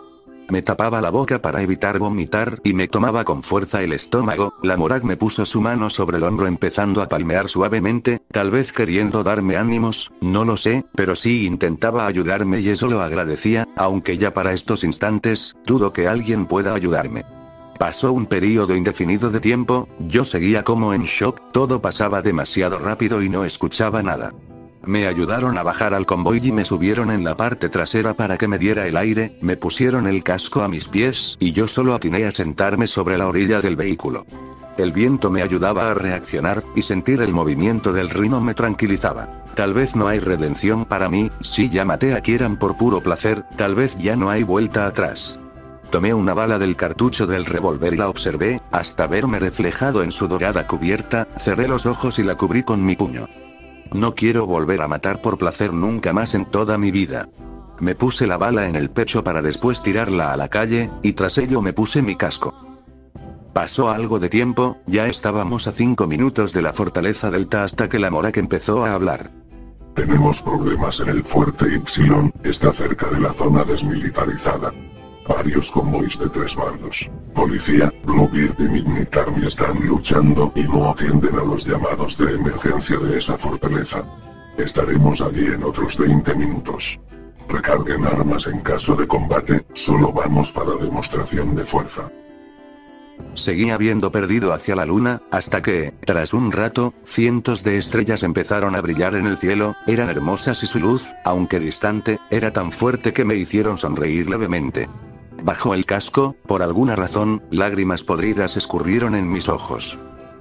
Me tapaba la boca para evitar vomitar y me tomaba con fuerza el estómago, la Morak me puso su mano sobre el hombro empezando a palmear suavemente, tal vez queriendo darme ánimos, no lo sé, pero sí intentaba ayudarme y eso lo agradecía, aunque ya para estos instantes, dudo que alguien pueda ayudarme. Pasó un período indefinido de tiempo, yo seguía como en shock, todo pasaba demasiado rápido y no escuchaba nada. Me ayudaron a bajar al convoy y me subieron en la parte trasera para que me diera el aire, me pusieron el casco a mis pies y yo solo atiné a sentarme sobre la orilla del vehículo. El viento me ayudaba a reaccionar, y sentir el movimiento del rino me tranquilizaba. Tal vez no hay redención para mí, si ya maté a Kieran por puro placer, tal vez ya no hay vuelta atrás. Tomé una bala del cartucho del revólver y la observé, hasta verme reflejado en su dorada cubierta, cerré los ojos y la cubrí con mi puño. No quiero volver a matar por placer nunca más en toda mi vida. Me puse la bala en el pecho para después tirarla a la calle, y tras ello me puse mi casco. Pasó algo de tiempo, ya estábamos a 5 minutos de la fortaleza Delta hasta que la Morak empezó a hablar. Tenemos problemas en el fuerte Y, está cerca de la zona desmilitarizada. Varios convoys de 3 bandos. Policía, Bluebeard y Midnight Army están luchando y no atienden a los llamados de emergencia de esa fortaleza. Estaremos allí en otros 20 minutos. Recarguen armas en caso de combate, solo vamos para demostración de fuerza. Seguí habiendo perdido hacia la luna, hasta que, tras un rato, cientos de estrellas empezaron a brillar en el cielo, eran hermosas y su luz, aunque distante, era tan fuerte que me hicieron sonreír levemente. Bajo el casco, por alguna razón, lágrimas podridas escurrieron en mis ojos.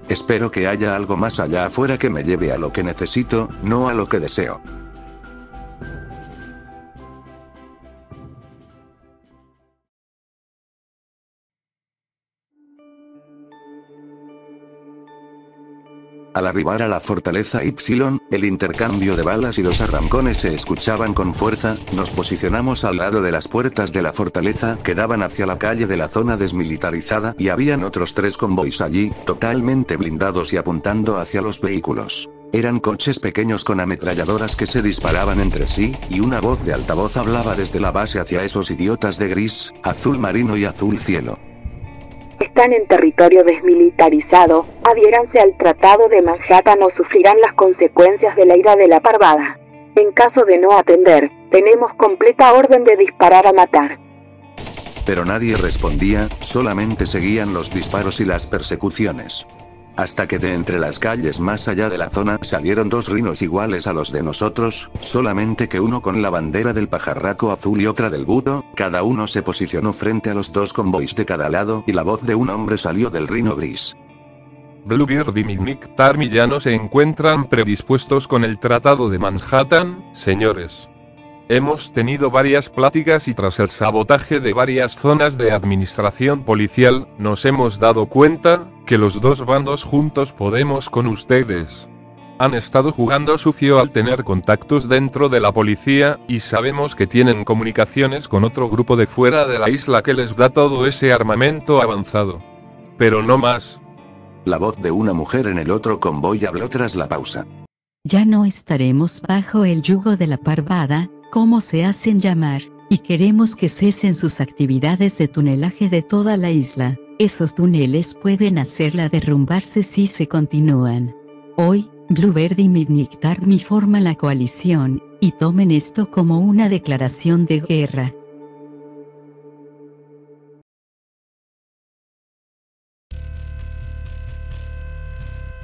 Espero que haya algo más allá afuera que me lleve a lo que necesito, no a lo que deseo. Al arribar a la fortaleza Y, el intercambio de balas y los arrancones se escuchaban con fuerza. Nos posicionamos al lado de las puertas de la fortaleza que daban hacia la calle de la zona desmilitarizada y habían otros 3 convoys allí, totalmente blindados y apuntando hacia los vehículos. Eran coches pequeños con ametralladoras que se disparaban entre sí, y una voz de altavoz hablaba desde la base hacia esos idiotas de gris, azul marino y azul cielo. Están en territorio desmilitarizado, adhiéranse al Tratado de Manhattan o sufrirán las consecuencias de la ira de la parvada. En caso de no atender, tenemos completa orden de disparar a matar. Pero nadie respondía, solamente seguían los disparos y las persecuciones. Hasta que de entre las calles más allá de la zona salieron 2 rinos iguales a los de nosotros, solamente que uno con la bandera del pajarraco azul y otra del buto. Cada uno se posicionó frente a los 2 convoys de cada lado y la voz de un hombre salió del rino gris. Bluebeard y Midnight Army ya no se encuentran predispuestos con el Tratado de Manhattan, señores. Hemos tenido varias pláticas y tras el sabotaje de varias zonas de administración policial, nos hemos dado cuenta que los 2 bandos juntos podemos con ustedes. Han estado jugando sucio al tener contactos dentro de la policía, y sabemos que tienen comunicaciones con otro grupo de fuera de la isla que les da todo ese armamento avanzado. Pero no más. La voz de una mujer en el otro convoy habló tras la pausa. Ya no estaremos bajo el yugo de la parvada, como se hacen llamar, y queremos que cesen sus actividades de tunelaje de toda la isla. Esos túneles pueden hacerla derrumbarse si se continúan. Hoy, Bluebeard y Midnight Army forman la coalición, y tomen esto como una declaración de guerra.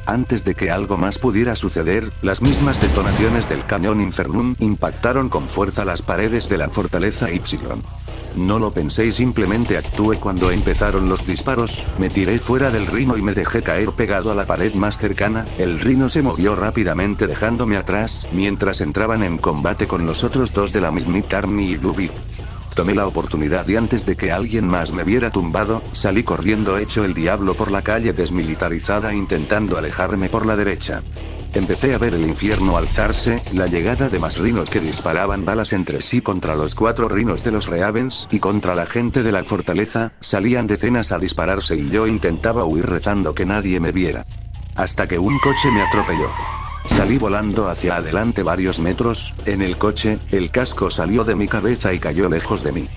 Antes de que algo más pudiera suceder, las mismas detonaciones del cañón Infernum impactaron con fuerza las paredes de la fortaleza Y. No lo pensé y simplemente actué. Cuando empezaron los disparos, me tiré fuera del rino y me dejé caer pegado a la pared más cercana. El rino se movió rápidamente dejándome atrás, mientras entraban en combate con los otros 2 de la Midnight Army y Bluebeard. Tomé la oportunidad y antes de que alguien más me viera tumbado, salí corriendo hecho el diablo por la calle desmilitarizada intentando alejarme por la derecha. Empecé a ver el infierno alzarse, la llegada de más rinos que disparaban balas entre sí contra los 4 rinos de los Ravens y contra la gente de la fortaleza. Salían decenas a dispararse y yo intentaba huir rezando que nadie me viera. Hasta que un coche me atropelló. Salí volando hacia adelante varios metros. En el coche, el casco salió de mi cabeza y cayó lejos de mí.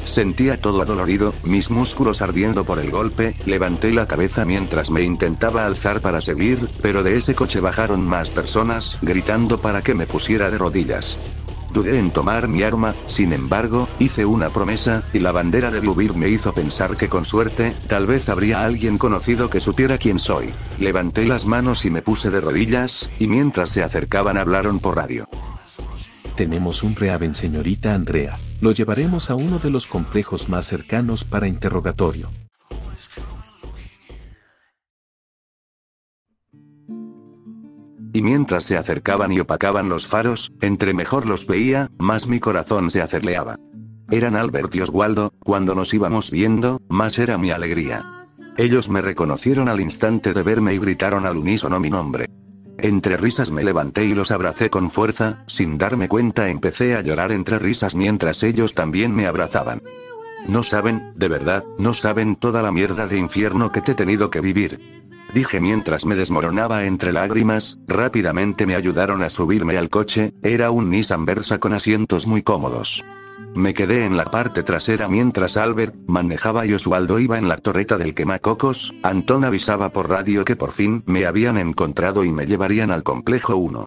Sentía todo adolorido, mis músculos ardiendo por el golpe. Levanté la cabeza mientras me intentaba alzar para seguir, pero de ese coche bajaron más personas, gritando para que me pusiera de rodillas. Dudé en tomar mi arma, sin embargo, hice una promesa, y la bandera de Bluebeard me hizo pensar que con suerte, tal vez habría alguien conocido que supiera quién soy. Levanté las manos y me puse de rodillas, y mientras se acercaban hablaron por radio. Tenemos un Raven, señorita Andrea. Lo llevaremos a uno de los complejos más cercanos para interrogatorio. Y mientras se acercaban y opacaban los faros, entre mejor los veía, más mi corazón se aceleraaba. Eran Albert y Oswaldo. Cuando nos íbamos viendo, más era mi alegría. Ellos me reconocieron al instante de verme y gritaron al unísono mi nombre. Entre risas me levanté y los abracé con fuerza. Sin darme cuenta empecé a llorar entre risas mientras ellos también me abrazaban. No saben, de verdad, no saben toda la mierda de infierno que te he tenido que vivir. Dije mientras me desmoronaba entre lágrimas. Rápidamente me ayudaron a subirme al coche. Era un Nissan Versa con asientos muy cómodos. Me quedé en la parte trasera mientras Albert manejaba y Oswaldo iba en la torreta del quemacocos. Antón avisaba por radio que por fin me habían encontrado y me llevarían al complejo 1.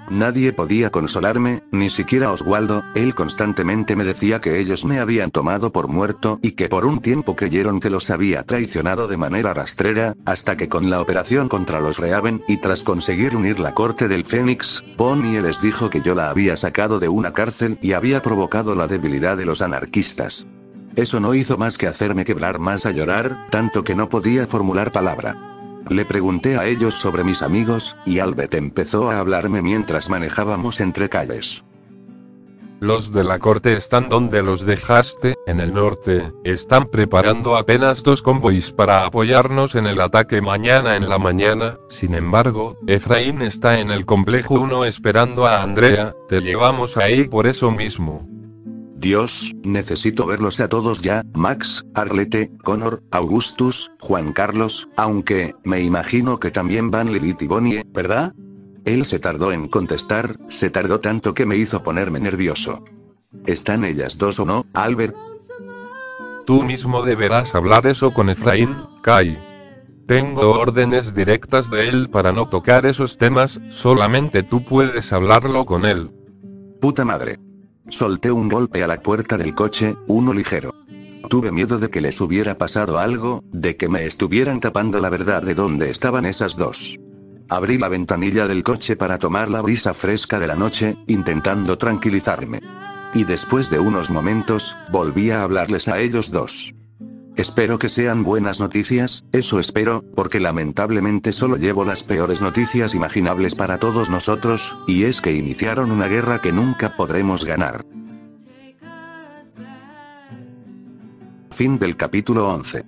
Nadie podía consolarme, ni siquiera Oswaldo. Él constantemente me decía que ellos me habían tomado por muerto y que por un tiempo creyeron que los había traicionado de manera rastrera, hasta que con la operación contra los Raven y tras conseguir unir la corte del Fénix, Bonnie les dijo que yo la había sacado de una cárcel y había provocado la debilidad de los anarquistas. Eso no hizo más que hacerme quebrar más a llorar, tanto que no podía formular palabra. Le pregunté a ellos sobre mis amigos, y Albert empezó a hablarme mientras manejábamos entre calles. Los de la corte están donde los dejaste, en el norte. Están preparando apenas 2 convoys para apoyarnos en el ataque mañana en la mañana. Sin embargo, Efraín está en el complejo 1 esperando a Andrea. Te llevamos ahí por eso mismo. Dios, necesito verlos a todos ya, Max, Arlette, Connor, Augustus, Juan Carlos, aunque, me imagino que también van Lilith y Bonnie, ¿verdad? Él se tardó en contestar, se tardó tanto que me hizo ponerme nervioso. ¿Están ellas dos o no, Albert? Tú mismo deberás hablar eso con Efraín, Kai. Tengo órdenes directas de él para no tocar esos temas, solamente tú puedes hablarlo con él. Puta madre. Solté un golpe a la puerta del coche, uno ligero. Tuve miedo de que les hubiera pasado algo, de que me estuvieran tapando la verdad de dónde estaban esas dos. Abrí la ventanilla del coche para tomar la brisa fresca de la noche, intentando tranquilizarme. Y después de unos momentos, volví a hablarles a ellos dos. Espero que sean buenas noticias, eso espero, porque lamentablemente solo llevo las peores noticias imaginables para todos nosotros, y es que iniciaron una guerra que nunca podremos ganar. Fin del capítulo 11.